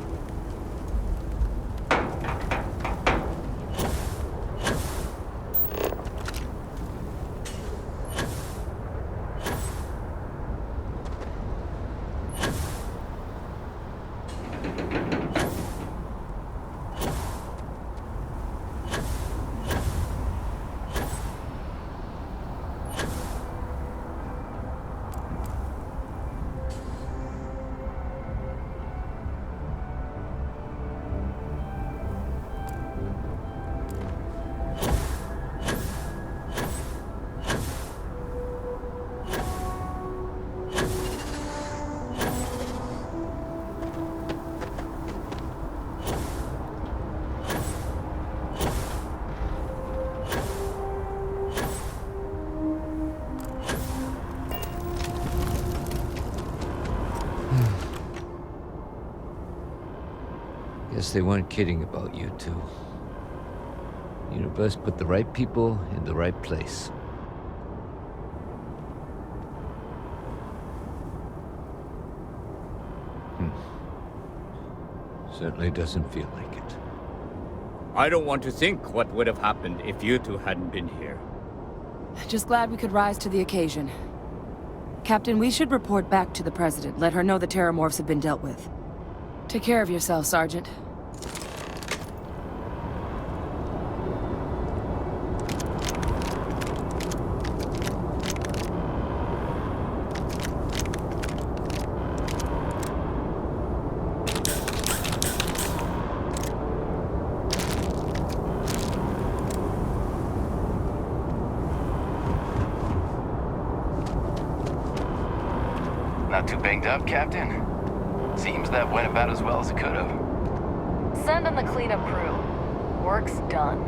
[SPEAKER 3] Guess they weren't kidding about you two. Universe put the right people in the right place. Certainly doesn't feel like it.
[SPEAKER 7] I don't want to think what would have happened if you two hadn't been here.
[SPEAKER 17] Just glad we could rise to the occasion. Captain, we should report back to the President. Let her know the Terramorphs have been dealt with. Take care of yourself, Sergeant.
[SPEAKER 8] Not too banged up, Captain? Seems that went about as well as it could have.
[SPEAKER 12] Send in the cleanup crew. Work's done.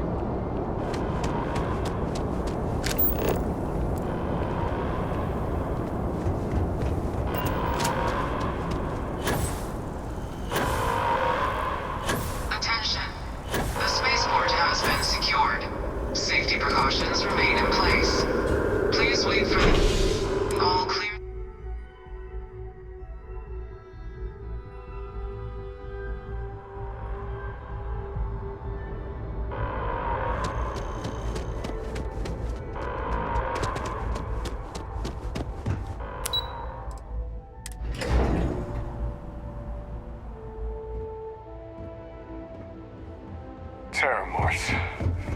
[SPEAKER 19] Attention. The spaceport has been secured. Safety precautions remain in place. Please wait for all clear.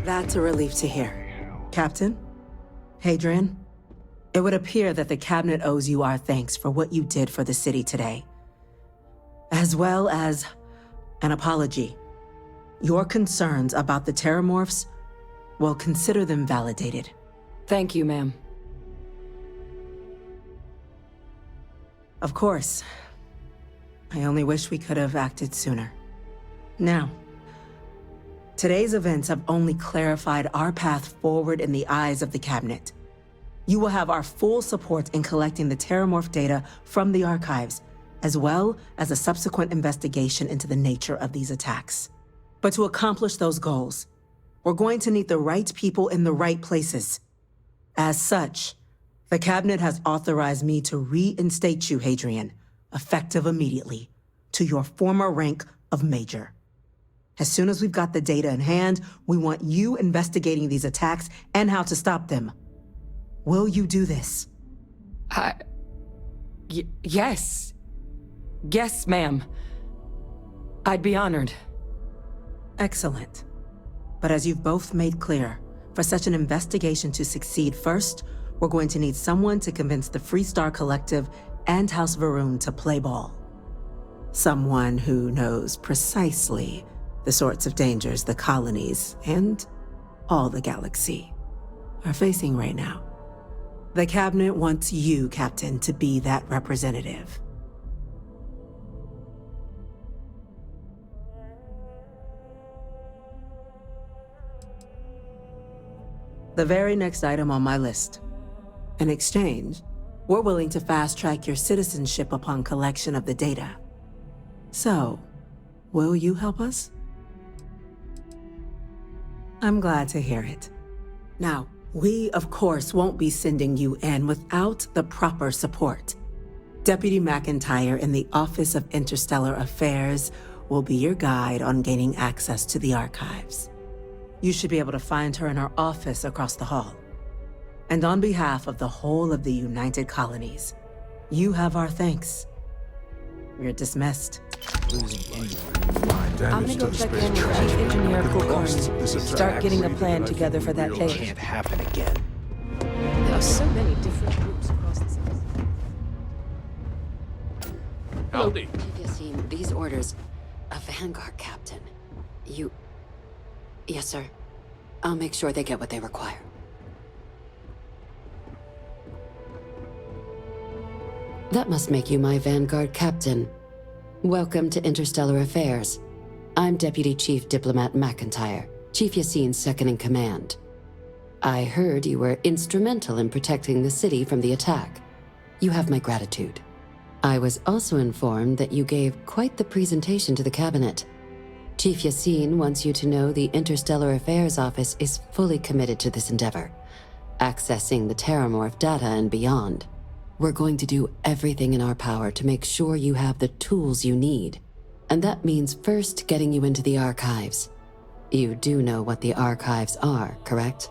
[SPEAKER 20] That's a relief to hear. Captain? Hadrian? It would appear that the Cabinet owes you our thanks for what you did for the city today. As well as an apology. Your concerns about the Terramorphs, well, consider them validated.
[SPEAKER 17] Thank you, ma'am.
[SPEAKER 20] Of course. I only wish we could have acted sooner. Now, today's events have only clarified our path forward in the eyes of the Cabinet. You will have our full support in collecting the Terramorph data from the archives, as well as a subsequent investigation into the nature of these attacks. But to accomplish those goals, we're going to need the right people in the right places. As such, the Cabinet has authorized me to reinstate you, Hadrian, effective immediately, to your former rank of Major. As soon as we've got the data in hand, we want you investigating these attacks and how to stop them. Will you do this?
[SPEAKER 17] Yes. Yes, ma'am. I'd be honored.
[SPEAKER 20] Excellent. But as you've both made clear, for such an investigation to succeed first, we're going to need someone to convince the Freestar Collective and House Varun to play ball. Someone who knows precisely the sorts of dangers the colonies and all the galaxy are facing right now. The Cabinet wants you, Captain, to be that representative. The very next item on my list. In exchange, we're willing to fast-track your citizenship upon collection of the data. So, will you help us? I'm glad to hear it. Now, We, of course, won't be sending you in without the proper support. Deputy McIntyre in the Office of Interstellar Affairs will be your guide on gaining access to the archives. You should be able to find her in her office across the hall. And on behalf of the whole of the United Colonies, you have our thanks. You're dismissed.
[SPEAKER 17] I'm gonna go check in with Chief Engineer Kulkarni. Start getting a plan together for that day.
[SPEAKER 11] Can't happen again.
[SPEAKER 13] There are so many different groups across the cities.
[SPEAKER 5] Howdy.
[SPEAKER 13] Have you seen these orders? A Vanguard captain. You... Yes, sir. I'll make sure they get what they require. That must make you my Vanguard captain. Welcome to Interstellar Affairs. I'm Deputy Chief Diplomat McIntyre, Chief Yassine's second-in-command. I heard you were instrumental in protecting the city from the attack. You have my gratitude. I was also informed that you gave quite the presentation to the cabinet. Chief Yassine wants you to know the Interstellar Affairs Office is fully committed to this endeavor, accessing the Terramorph data and beyond. We're going to do everything in our power to make sure you have the tools you need. And that means first getting you into the archives. You do know what the archives are, correct?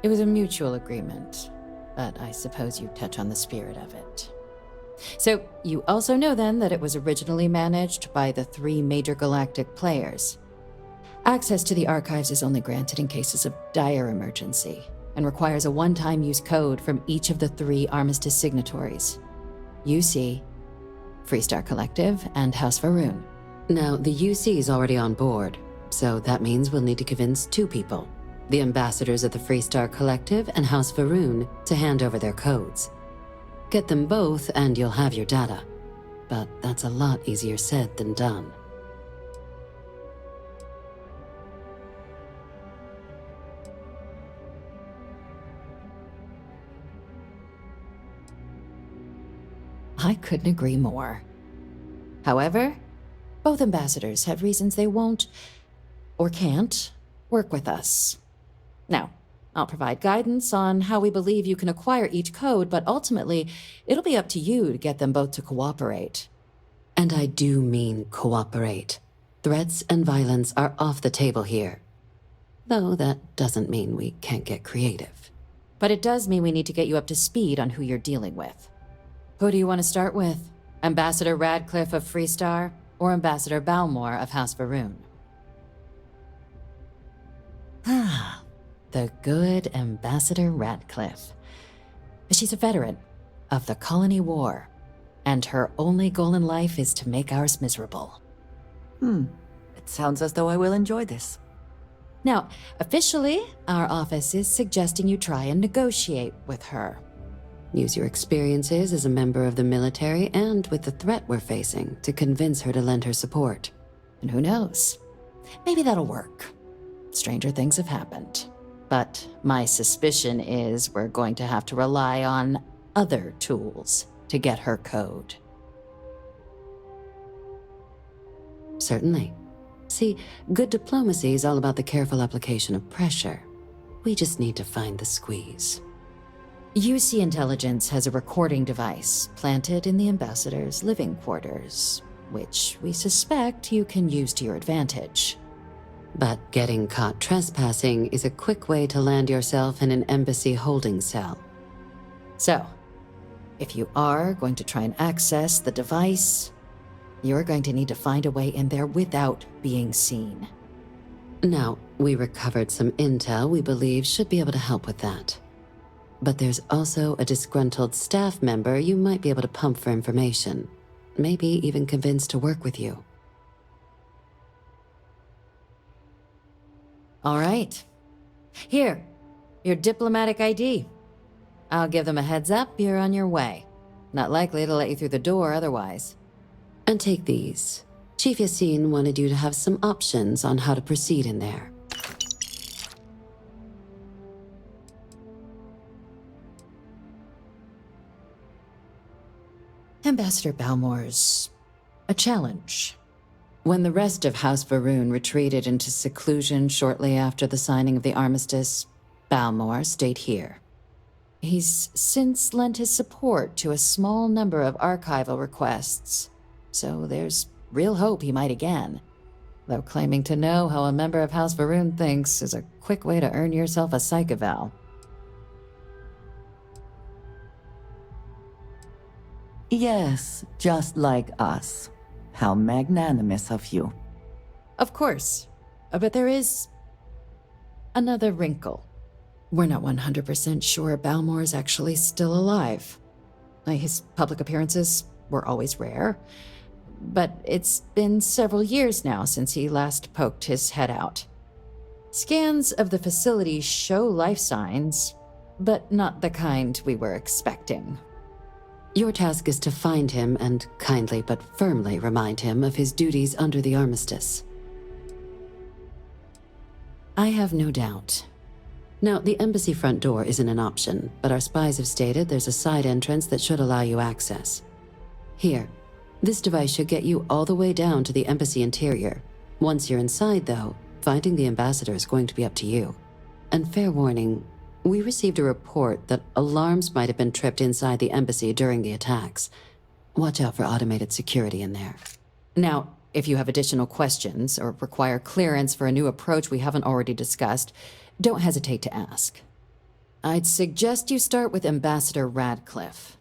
[SPEAKER 13] It was a mutual agreement, but I suppose you touch on the spirit of it. So, you also know then that it was originally managed by the 3 major galactic players. Access to the archives is only granted in cases of dire emergency, and requires a one-time use code from each of the 3 Armistice signatories. UC, Freestar Collective, and House Varun. Now, the UC is already on board, so that means we'll need to convince 2 people. The ambassadors of the Freestar Collective and House Varun to hand over their codes. Get them both and you'll have your data. But that's a lot easier said than done. I couldn't agree more. However, both ambassadors have reasons they won't, or can't, work with us. Now, I'll provide guidance on how we believe you can acquire each code, but ultimately, it'll be up to you to get them both to cooperate. And I do mean cooperate. Threats and violence are off the table here. Though that doesn't mean we can't get creative. But it does mean we need to get you up to speed on who you're dealing with. Who do you want to start with? Ambassador Radcliffe of Freestar, or Ambassador Balmore of House Varun? Ah, the good Ambassador Radcliffe. She's a veteran of the Colony War, and her only goal in life is to make ours miserable.
[SPEAKER 16] It sounds as though I will enjoy this.
[SPEAKER 13] Now, officially, our office is suggesting you try and negotiate with her. Use your experiences as a member of the military and with the threat we're facing to convince her to lend her support. And who knows? Maybe that'll work. Stranger things have happened. But my suspicion is we're going to have to rely on other tools to get her code. Certainly. See, good diplomacy is all about the careful application of pressure. We just need to find the squeeze. UC Intelligence has a recording device planted in the ambassador's living quarters, which we suspect you can use to your advantage. But getting caught trespassing is a quick way to land yourself in an embassy holding cell. So, if you are going to try and access the device, you're going to need to find a way in there without being seen. Now, we recovered some intel we believe should be able to help with that. But there's also a disgruntled staff member you might be able to pump for information. Maybe even convince to work with you. All right. Here, your diplomatic ID. I'll give them a heads up you're on your way. Not likely to let you through the door otherwise. And take these. Chief Yassine wanted you to have some options on how to proceed in there. Ambassador Balmore's a challenge. When the rest of House Varun retreated into seclusion shortly after the signing of the armistice, Balmor stayed here. He's since lent his support to a small number of archival requests, so there's real hope he might again. Though claiming to know how a member of House Varun thinks is a quick way to earn yourself a psych eval.
[SPEAKER 16] Yes, just like us. How magnanimous of you.
[SPEAKER 13] Of course, but there is another wrinkle. We're not 100% sure Balmor is actually still alive. His public appearances were always rare, but it's been several years now since he last poked his head out. Scans of the facility show life signs, but not the kind we were expecting. Your task is to find him and kindly but firmly remind him of his duties under the armistice. I have no doubt. Now, the embassy front door isn't an option, but our spies have stated there's a side entrance that should allow you access. Here, this device should get you all the way down to the embassy interior. Once you're inside, though, finding the ambassador is going to be up to you. And fair warning, we received a report that alarms might have been tripped inside the embassy during the attacks. Watch out for automated security in there. Now, if you have additional questions or require clearance for a new approach we haven't already discussed, don't hesitate to ask. I'd suggest you start with Ambassador Radcliffe.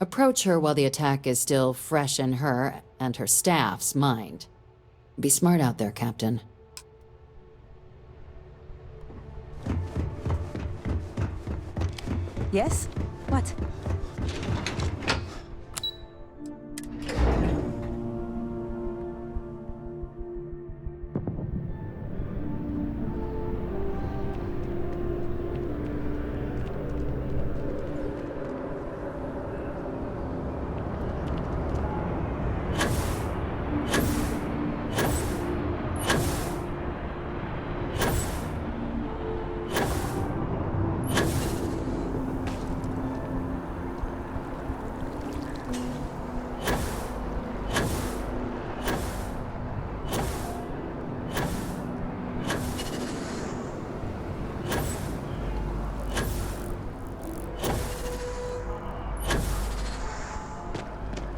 [SPEAKER 13] Approach her while the attack is still fresh in her and her staff's mind. Be smart out there, Captain.
[SPEAKER 4] Yes? What?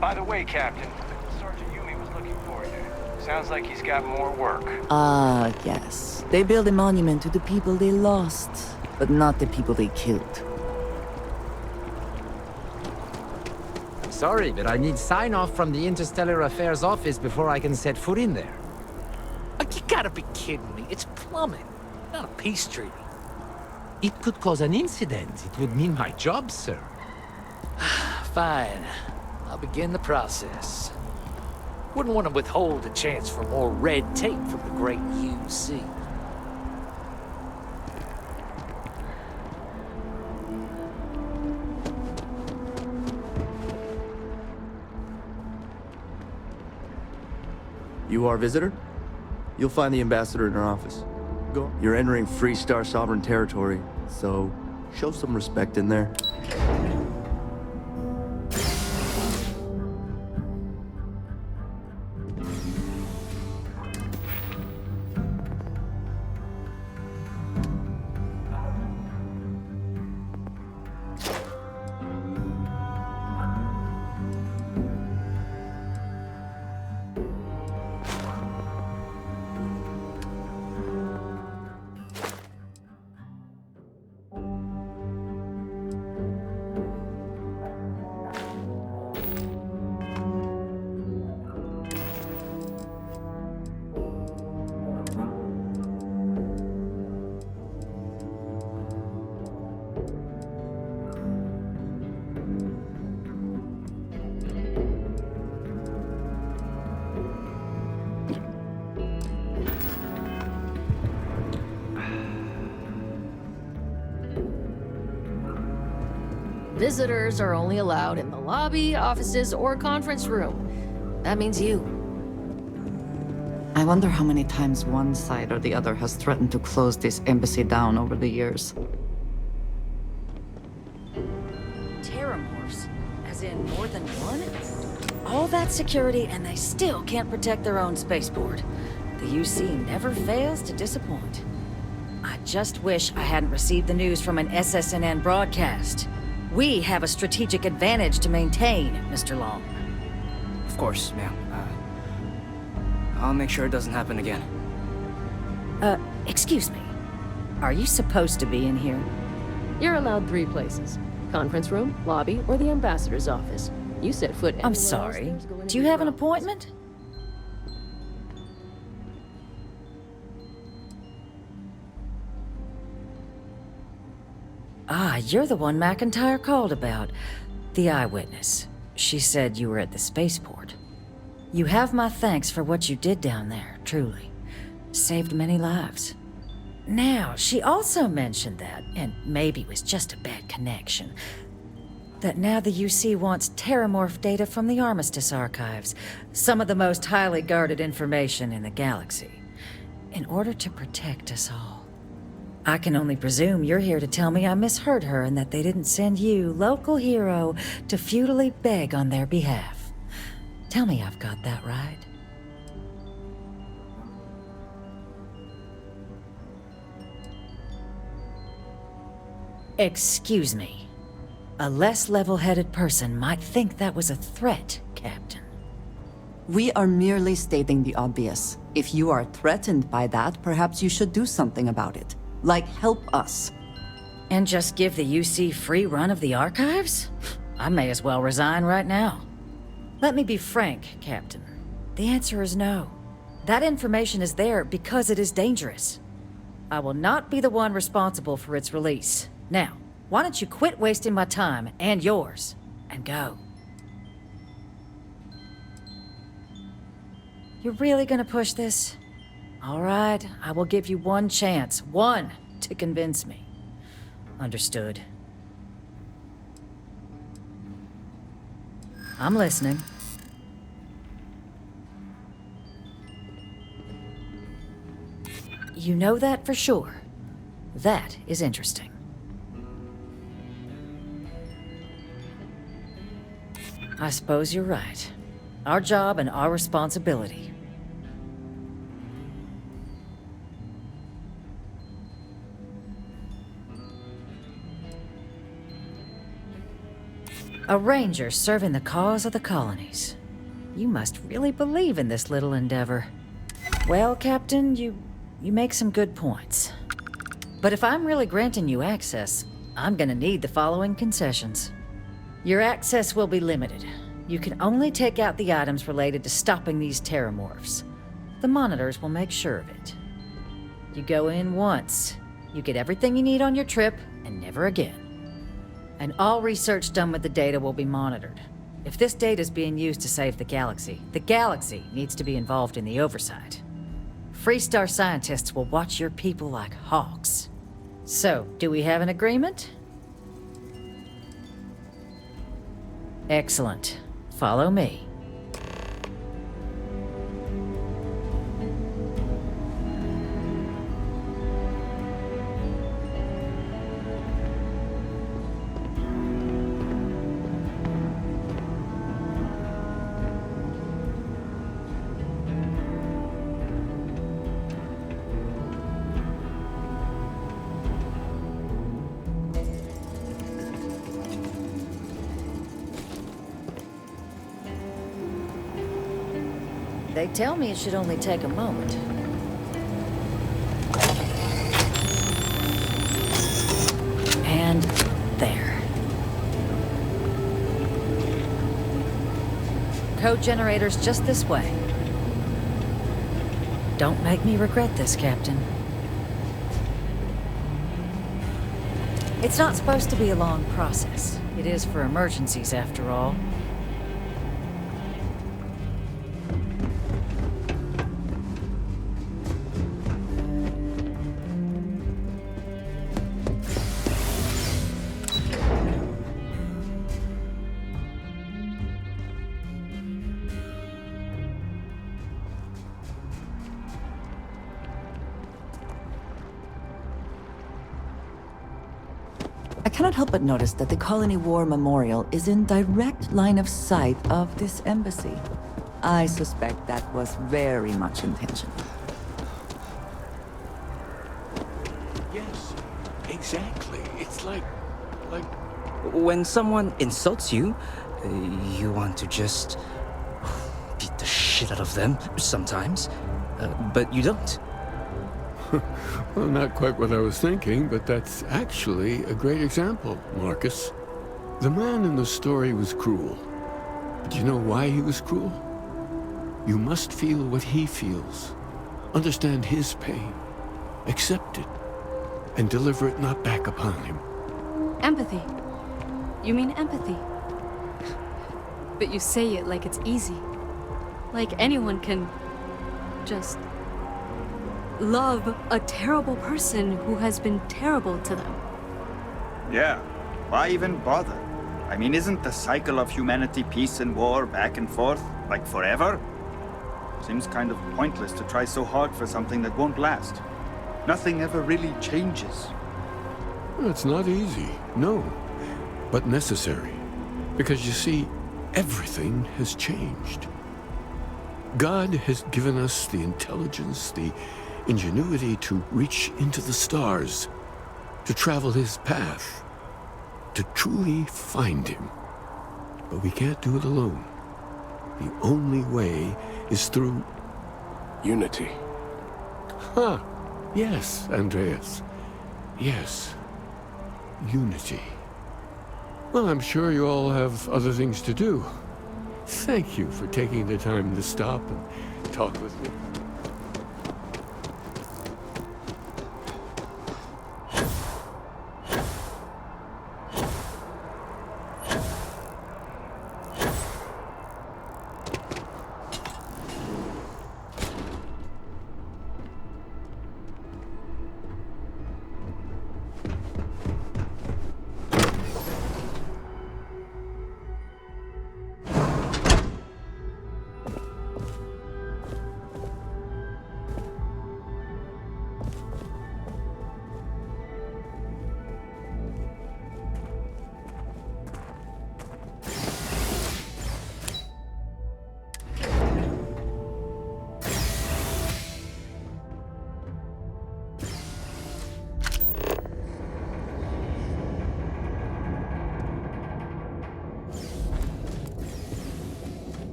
[SPEAKER 8] By the way, Captain, Sergeant Yumi was looking for you. Sounds like he's got more work.
[SPEAKER 16] Ah, yes. They build a monument to the people they lost, but not the people they killed.
[SPEAKER 14] Sorry, but I need sign-off from the Interstellar Affairs office before I can set foot in there.
[SPEAKER 7] You gotta be kidding me. It's plumbing, not a peace treaty.
[SPEAKER 14] It could cause an incident. It would mean my job, sir.
[SPEAKER 7] Fine. I'll begin the process. Wouldn't want to withhold a chance for more red tape from the great UC.
[SPEAKER 23] You are a visitor? You'll find the ambassador in her office. Go. You're entering Free Star Sovereign territory, so show some respect in there.
[SPEAKER 24] Visitors are only allowed in the lobby, offices, or conference room. That means you.
[SPEAKER 16] I wonder how many times one side or the other has threatened to close this embassy down over the years.
[SPEAKER 4] Terramorphs? As in more than one?
[SPEAKER 1] all that security and they still can't protect their own spaceport. The UC never fails to disappoint. I just wish I hadn't received the news from an SSNN broadcast. We have a strategic advantage to maintain, Mr. Long.
[SPEAKER 4] Of course, ma'am. I'll make sure it doesn't happen again.
[SPEAKER 1] Excuse me. Are you supposed to be in here?
[SPEAKER 24] You're allowed 3 places. Conference room, lobby, or the ambassador's office. You set foot anywhere
[SPEAKER 1] I'm
[SPEAKER 24] else,
[SPEAKER 1] sorry.
[SPEAKER 24] there's going to
[SPEAKER 1] Do you
[SPEAKER 24] be
[SPEAKER 1] have an
[SPEAKER 24] problems.
[SPEAKER 1] appointment? Ah, you're the one McIntyre called about. The Eyewitness. She said you were at the spaceport. You have my thanks for what you did down there, truly. Saved many lives. Now, she also mentioned that, and maybe it was just a bad connection, that now the UC wants terramorph data from the Armistice archives, some of the most highly guarded information in the galaxy, in order to protect us all. I can only presume you're here to tell me I misheard her and that they didn't send you, local hero, to futilely beg on their behalf. Tell me I've got that right. Excuse me. A less level-headed person might think that was a threat, Captain.
[SPEAKER 16] We are merely stating the obvious. If you are threatened by that, perhaps you should do something about it. Like, help us.
[SPEAKER 1] And just give the UC free run of the archives? I may as well resign right now. Let me be frank, Captain. The answer is no. That information is there because it is dangerous. I will not be the one responsible for its release. Now, why don't you quit wasting my time and yours, and go? You're really gonna push this? All right, I will give you one chance, one, to convince me. Understood. I'm listening. You know that for sure. That is interesting. I suppose you're right. Our job and our responsibility. A ranger serving the cause of the colonies. You must really believe in this little endeavor. Well, Captain, you make some good points. But if I'm really granting you access, I'm gonna need the following concessions. Your access will be limited. You can only take out the items related to stopping these terramorphs. The monitors will make sure of it. You go in once. You get everything you need on your trip, and never again. And all research done with the data will be monitored. If this data is being used to save the galaxy needs to be involved in the oversight. Freestar scientists will watch your people like hawks. So, do we have an agreement? Excellent. Follow me. They tell me it should only take a moment. And there. Code generators just this way. Don't make me regret this, Captain. It's not supposed to be a long process. It is for emergencies, after all.
[SPEAKER 16] cannot help but notice that the Colony War Memorial is in direct line of sight of this embassy. I suspect that was very much intentional.
[SPEAKER 2] Yes, exactly. It's like...
[SPEAKER 4] When someone insults you, you want to just beat the shit out of them sometimes, but you don't.
[SPEAKER 2] Well, not quite what I was thinking, but that's actually a great example, Marcus. The man in the story was cruel. Do you know why he was cruel? You must feel what he feels, understand his pain, accept it, and deliver it not back upon him.
[SPEAKER 6] Empathy. You mean empathy? But you say it like it's easy. Like anyone can just love a terrible person who has been terrible to them.
[SPEAKER 15] Yeah, why even bother? I mean, isn't the cycle of humanity peace and war back and forth, like forever? Seems kind of pointless to try so hard for something that won't last. Nothing ever really changes.
[SPEAKER 2] It's not easy, no, but necessary. Because you see, everything has changed. God has given us the intelligence, the ingenuity to reach into the stars, to travel his path, to truly find him. But we can't do it alone. The only way is through...
[SPEAKER 18] unity.
[SPEAKER 2] Huh. Yes, Andreas. Yes. Unity. Well, I'm sure you all have other things to do. Thank you for taking the time to stop and talk with me.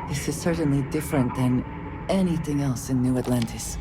[SPEAKER 16] This is certainly different than anything else in New Atlantis.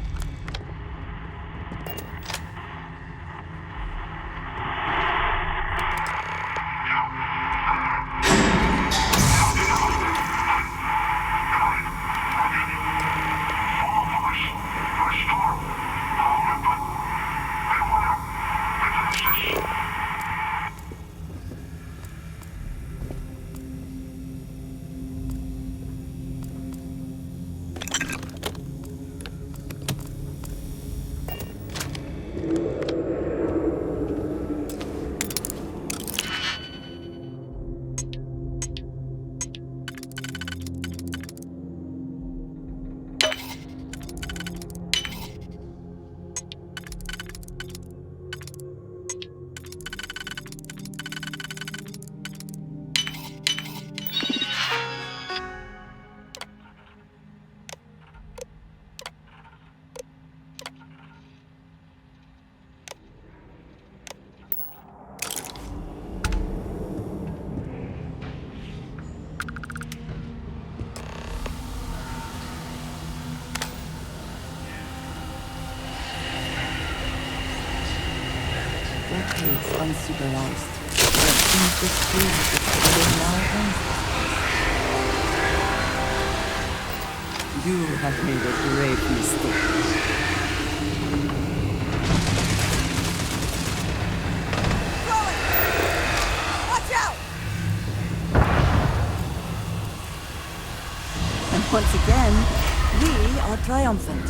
[SPEAKER 16] Decades unsupervised. It seems this field is now You have made a great mistake.
[SPEAKER 25] Watch out!
[SPEAKER 16] And once again, we are triumphant.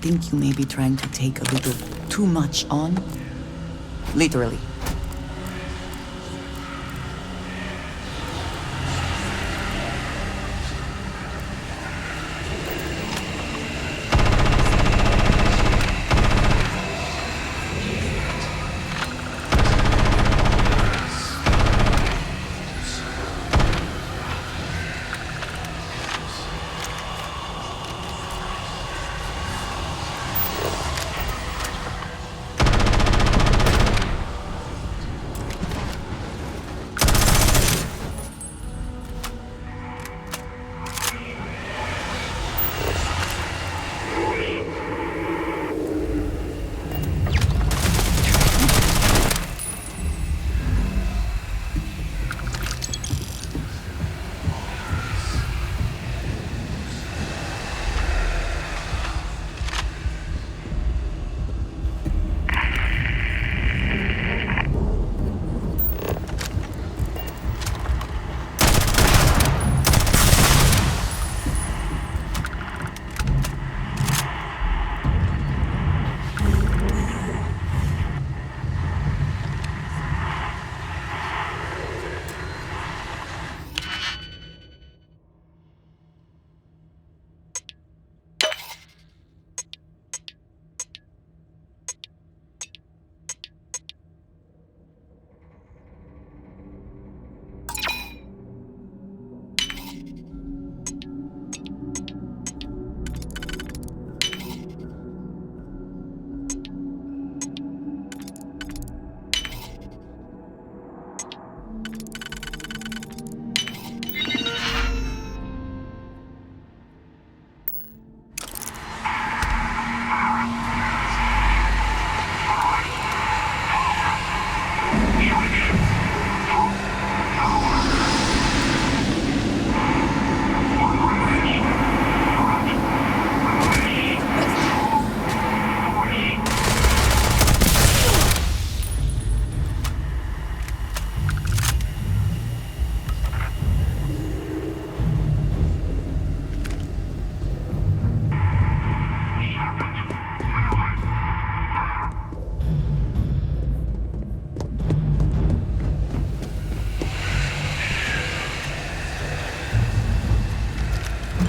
[SPEAKER 16] think you may be trying to take a little too much on. Literally.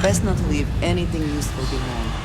[SPEAKER 16] Best not to leave anything useful behind.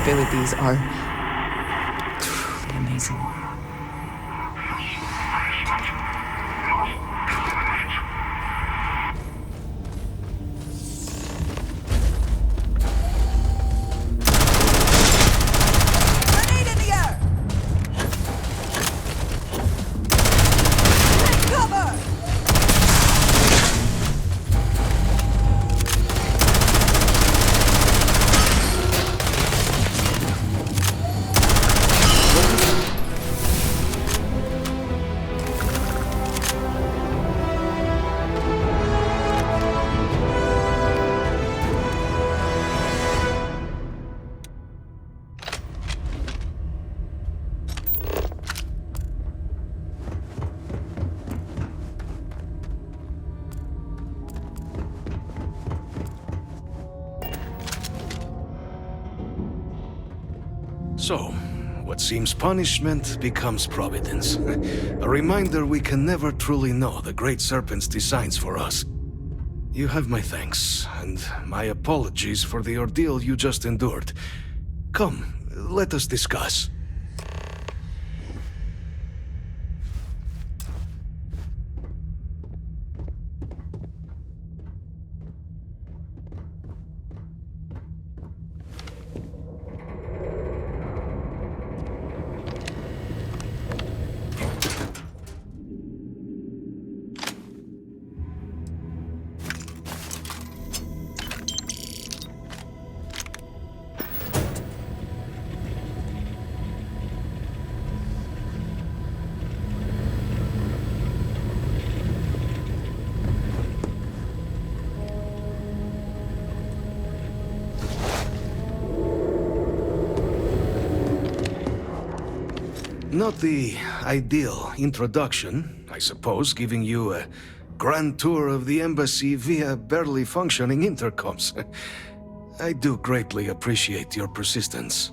[SPEAKER 16] abilities are truly amazing.
[SPEAKER 10] So, what seems punishment becomes providence. A reminder we can never truly know the Great Serpent's designs for us. You have my thanks, and my apologies for the ordeal you just endured. Come, let us discuss. Not the ideal introduction, I suppose, giving you a grand tour of the embassy via barely functioning intercoms. I do greatly appreciate your persistence.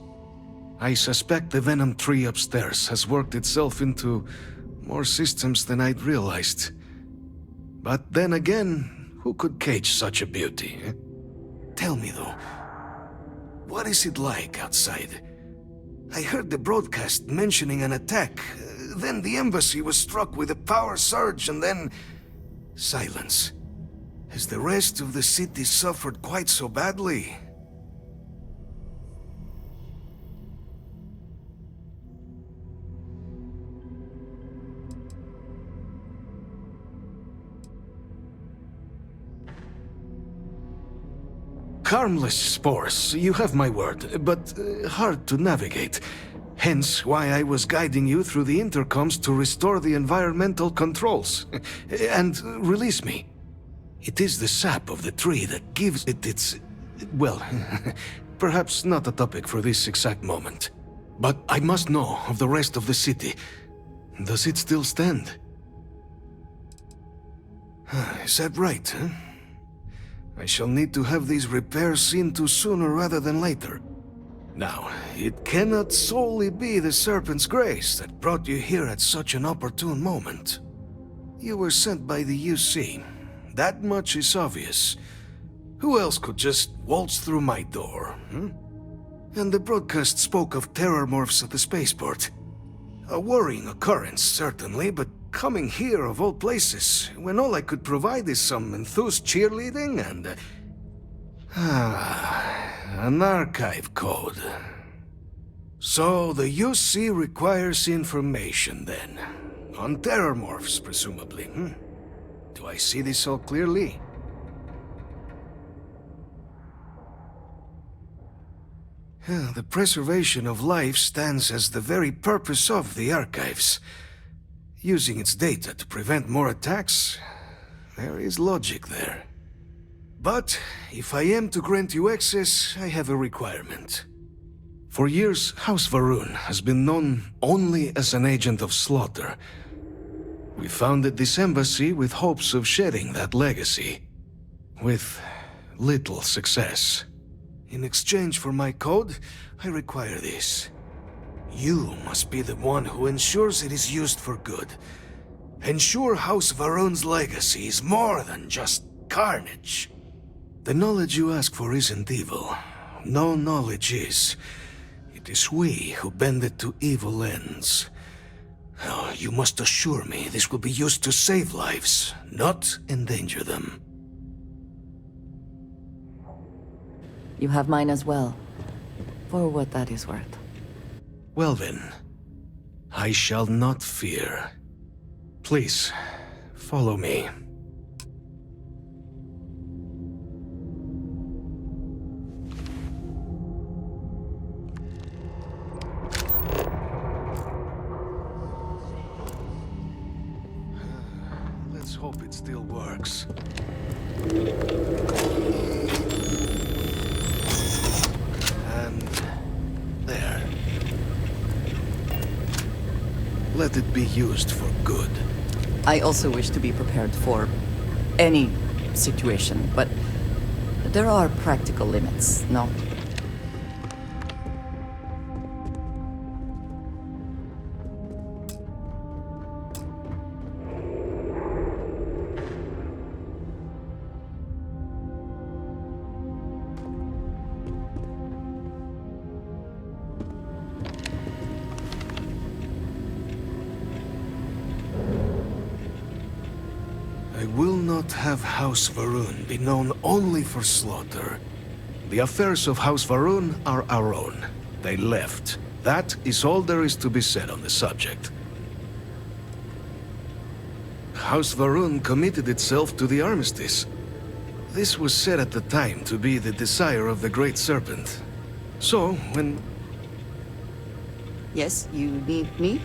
[SPEAKER 10] I suspect the Venom tree upstairs has worked itself into more systems than I'd realized. But then again, who could cage such a beauty? Tell me though, what is it like outside? I heard the broadcast mentioning an attack, then the embassy was struck with a power surge, and then silence. Has the rest of the city suffered quite so badly? Harmless spores, you have my word, but hard to navigate. Hence why I was guiding you through the intercoms to restore the environmental controls and release me. It is the sap of the tree that gives it its... well, perhaps not a topic for this exact moment. But I must know of the rest of the city. Does it still stand? Is that right, huh? I shall need to have these repairs seen to sooner rather than later. Now, it cannot solely be the Serpent's grace that brought you here at such an opportune moment. You were sent by the UC. That much is obvious. Who else could just waltz through my door, And the broadcast spoke of terror morphs at the spaceport. A worrying occurrence, certainly, but coming here of all places, when all I could provide is some enthused cheerleading and... an archive code. So the UC requires information, then. On terrormorphs, presumably, Do I see this all clearly? The preservation of life stands as the very purpose of the archives. Using its data to prevent more attacks, there is logic there. But if I am to grant you access, I have a requirement. For years, House Varun has been known only as an agent of slaughter. We founded this embassy with hopes of shedding that legacy, with little success. In exchange for my code, I require this. You must be the one who ensures it is used for good. Ensure House Varun's legacy is more than just carnage. The knowledge you ask for isn't evil. No knowledge is. It is we who bend it to evil ends. Oh, you must assure me this will be used to save lives, not endanger them.
[SPEAKER 16] You have mine as well, for what that is worth.
[SPEAKER 10] Well then, I shall not fear. Please, follow me. Let's hope it still works. And there. Let it be used for good.
[SPEAKER 16] I also wish to be prepared for any situation, but there are practical limits, no?
[SPEAKER 10] I will not have House Varun be known only for slaughter. The affairs of House Varun are our own. They left. That is all there is to be said on the subject. House Varun committed itself to the armistice. This was said at the time to be the desire of the Great Serpent. So, when...
[SPEAKER 16] Yes, you need me?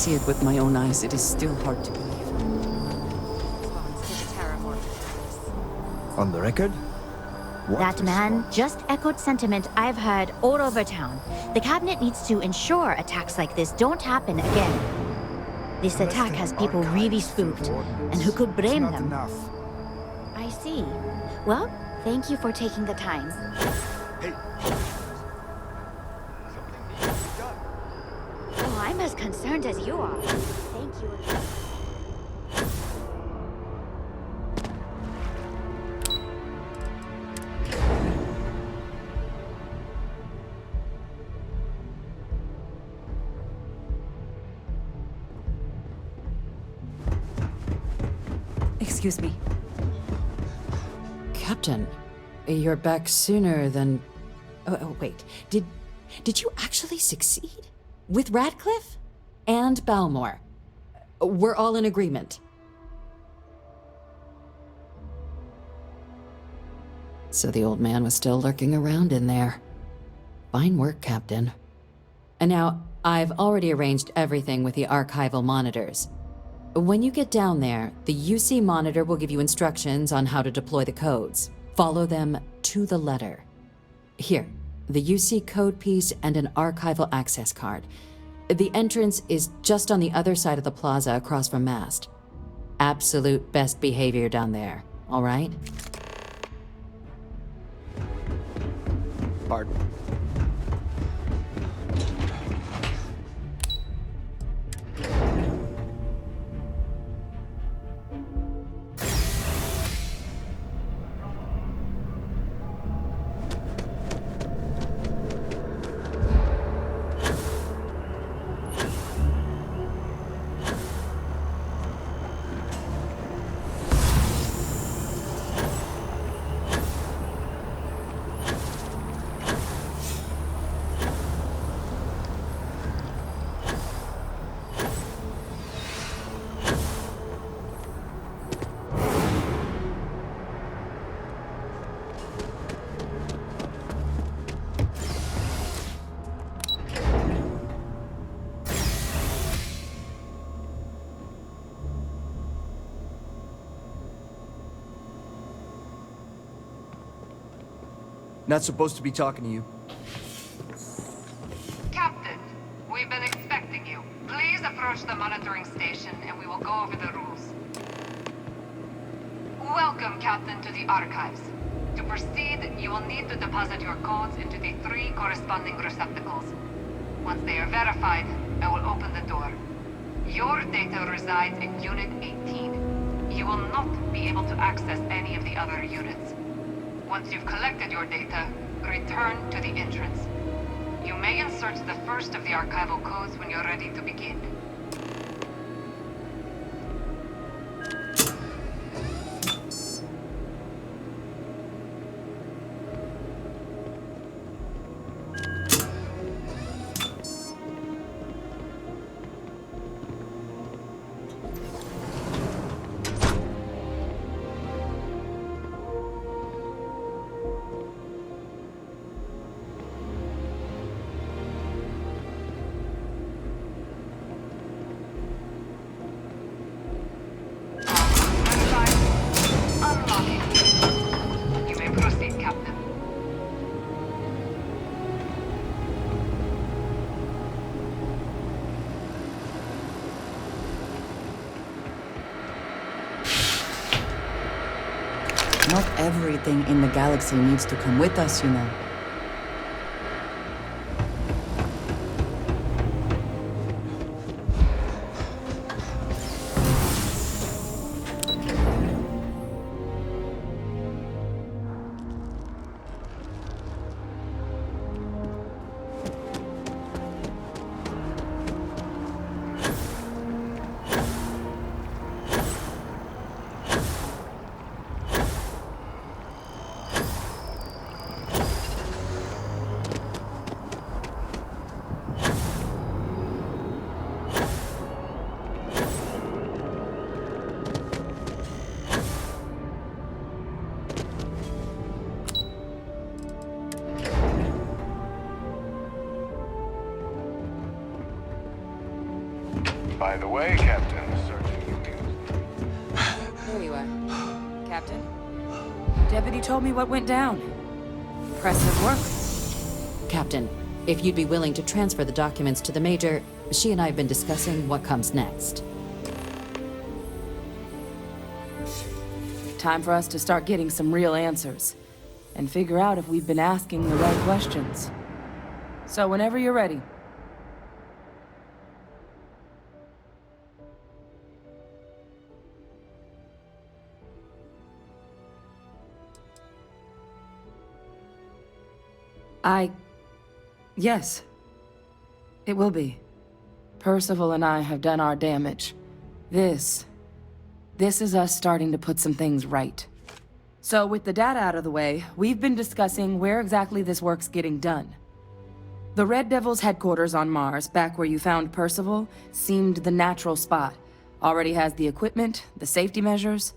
[SPEAKER 16] see it with my own eyes, it is still hard to believe.
[SPEAKER 9] On the record?
[SPEAKER 18] That man just echoed sentiment I've heard all over town. The cabinet needs to ensure attacks like this don't happen again. This attack has people really spooked, and who could blame them? I see. Well, thank you for taking the time. Oh, I'm as concerned as you are. Thank you.
[SPEAKER 1] Excuse me.
[SPEAKER 13] Captain, you're back sooner than... Oh, wait. Did you actually succeed? With Radcliffe? And Balmore? We're all in agreement. So the old man was still lurking around in there. Fine work, Captain. And now, I've already arranged everything with the archival monitors. When you get down there, the UC monitor will give you instructions on how to deploy the codes. Follow them to the letter. Here, the UC code piece and an archival access card. The entrance is just on the other side of the plaza across from Mast. Absolute best behavior down there, all right?
[SPEAKER 9] Pardon.
[SPEAKER 23] Not supposed to be talking to you.
[SPEAKER 19] Captain, we've been expecting you. Please approach the monitoring station and we will go over the rules. Welcome, Captain, to the archives. To proceed, you will need to deposit your codes into the 3 corresponding receptacles. Once they are verified, I will open the door. Your data resides in Unit 18. You will not be able to access any of the other units. Once you've collected your data, return to the entrance. You may insert the first of the archival codes when you're ready to begin.
[SPEAKER 16] Not everything in the galaxy needs to come with us, you know.
[SPEAKER 8] By the way, Captain, Sergeant Yumi.
[SPEAKER 17] There you are, Captain. Deputy told me what went down. Impressive work.
[SPEAKER 13] Captain, if you'd be willing to transfer the documents to the Major, she and I have been discussing what comes next.
[SPEAKER 17] Time for us to start getting some real answers. And figure out if we've been asking the right questions. So whenever you're ready. Yes. It will be. Percival and I have done our damage. This is us starting to put some things right. So with the data out of the way, we've been discussing where exactly this work's getting done. The Red Devil's headquarters on Mars, back where you found Percival, seemed the natural spot. Already has the equipment, the safety measures.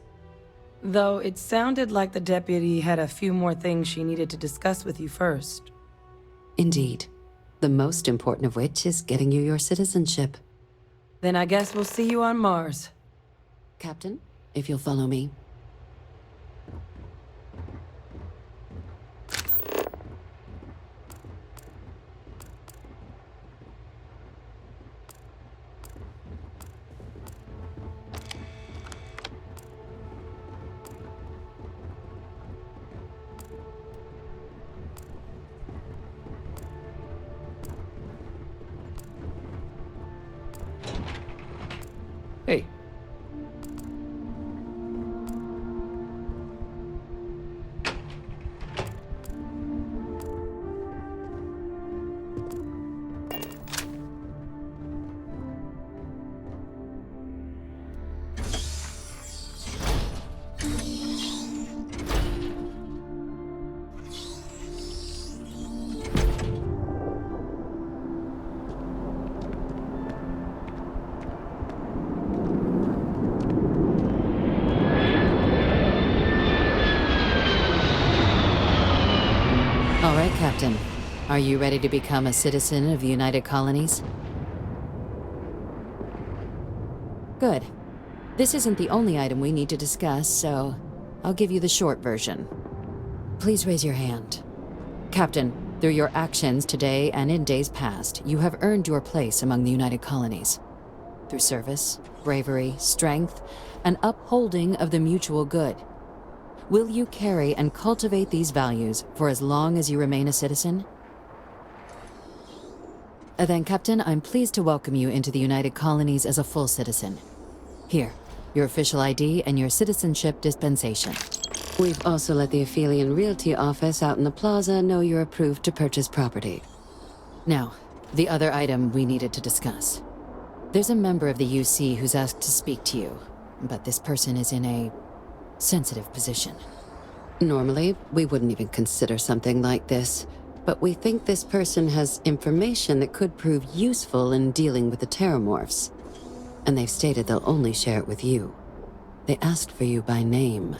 [SPEAKER 17] Though it sounded like the deputy had a few more things she needed to discuss with you first.
[SPEAKER 13] Indeed. The most important of which is getting you your citizenship.
[SPEAKER 17] Then I guess we'll see you on Mars.
[SPEAKER 13] Captain, if you'll follow me.
[SPEAKER 7] Hey.
[SPEAKER 13] All right, Captain. Are you ready to become a citizen of the United Colonies? Good. This isn't the only item we need to discuss, so I'll give you the short version. Please raise your hand. Captain, through your actions today and in days past, you have earned your place among the United Colonies. Through service, bravery, strength, and upholding of the mutual good. Will you carry and cultivate these values for as long as you remain a citizen? Then, Captain, I'm pleased to welcome you into the United Colonies as a full citizen. Here, your official ID and your citizenship dispensation. We've also let the Aphelion Realty office out in the plaza know you're approved to purchase property. Now, the other item we needed to discuss. There's a member of the UC who's asked to speak to you, but this person is in a sensitive position. Normally, we wouldn't even consider something like this, but we think this person has information that could prove useful in dealing with the Terramorphs. And they've stated they'll only share it with you. They asked for you by name.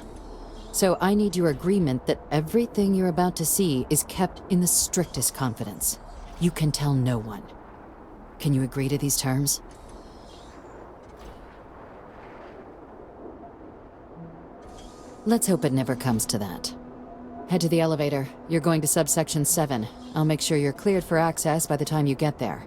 [SPEAKER 13] So I need your agreement that everything you're about to see is kept in the strictest confidence. You can tell no one. Can you agree to these terms? Let's hope it never comes to that. Head to the elevator. You're going to subsection 7. I'll make sure you're cleared for access by the time you get there.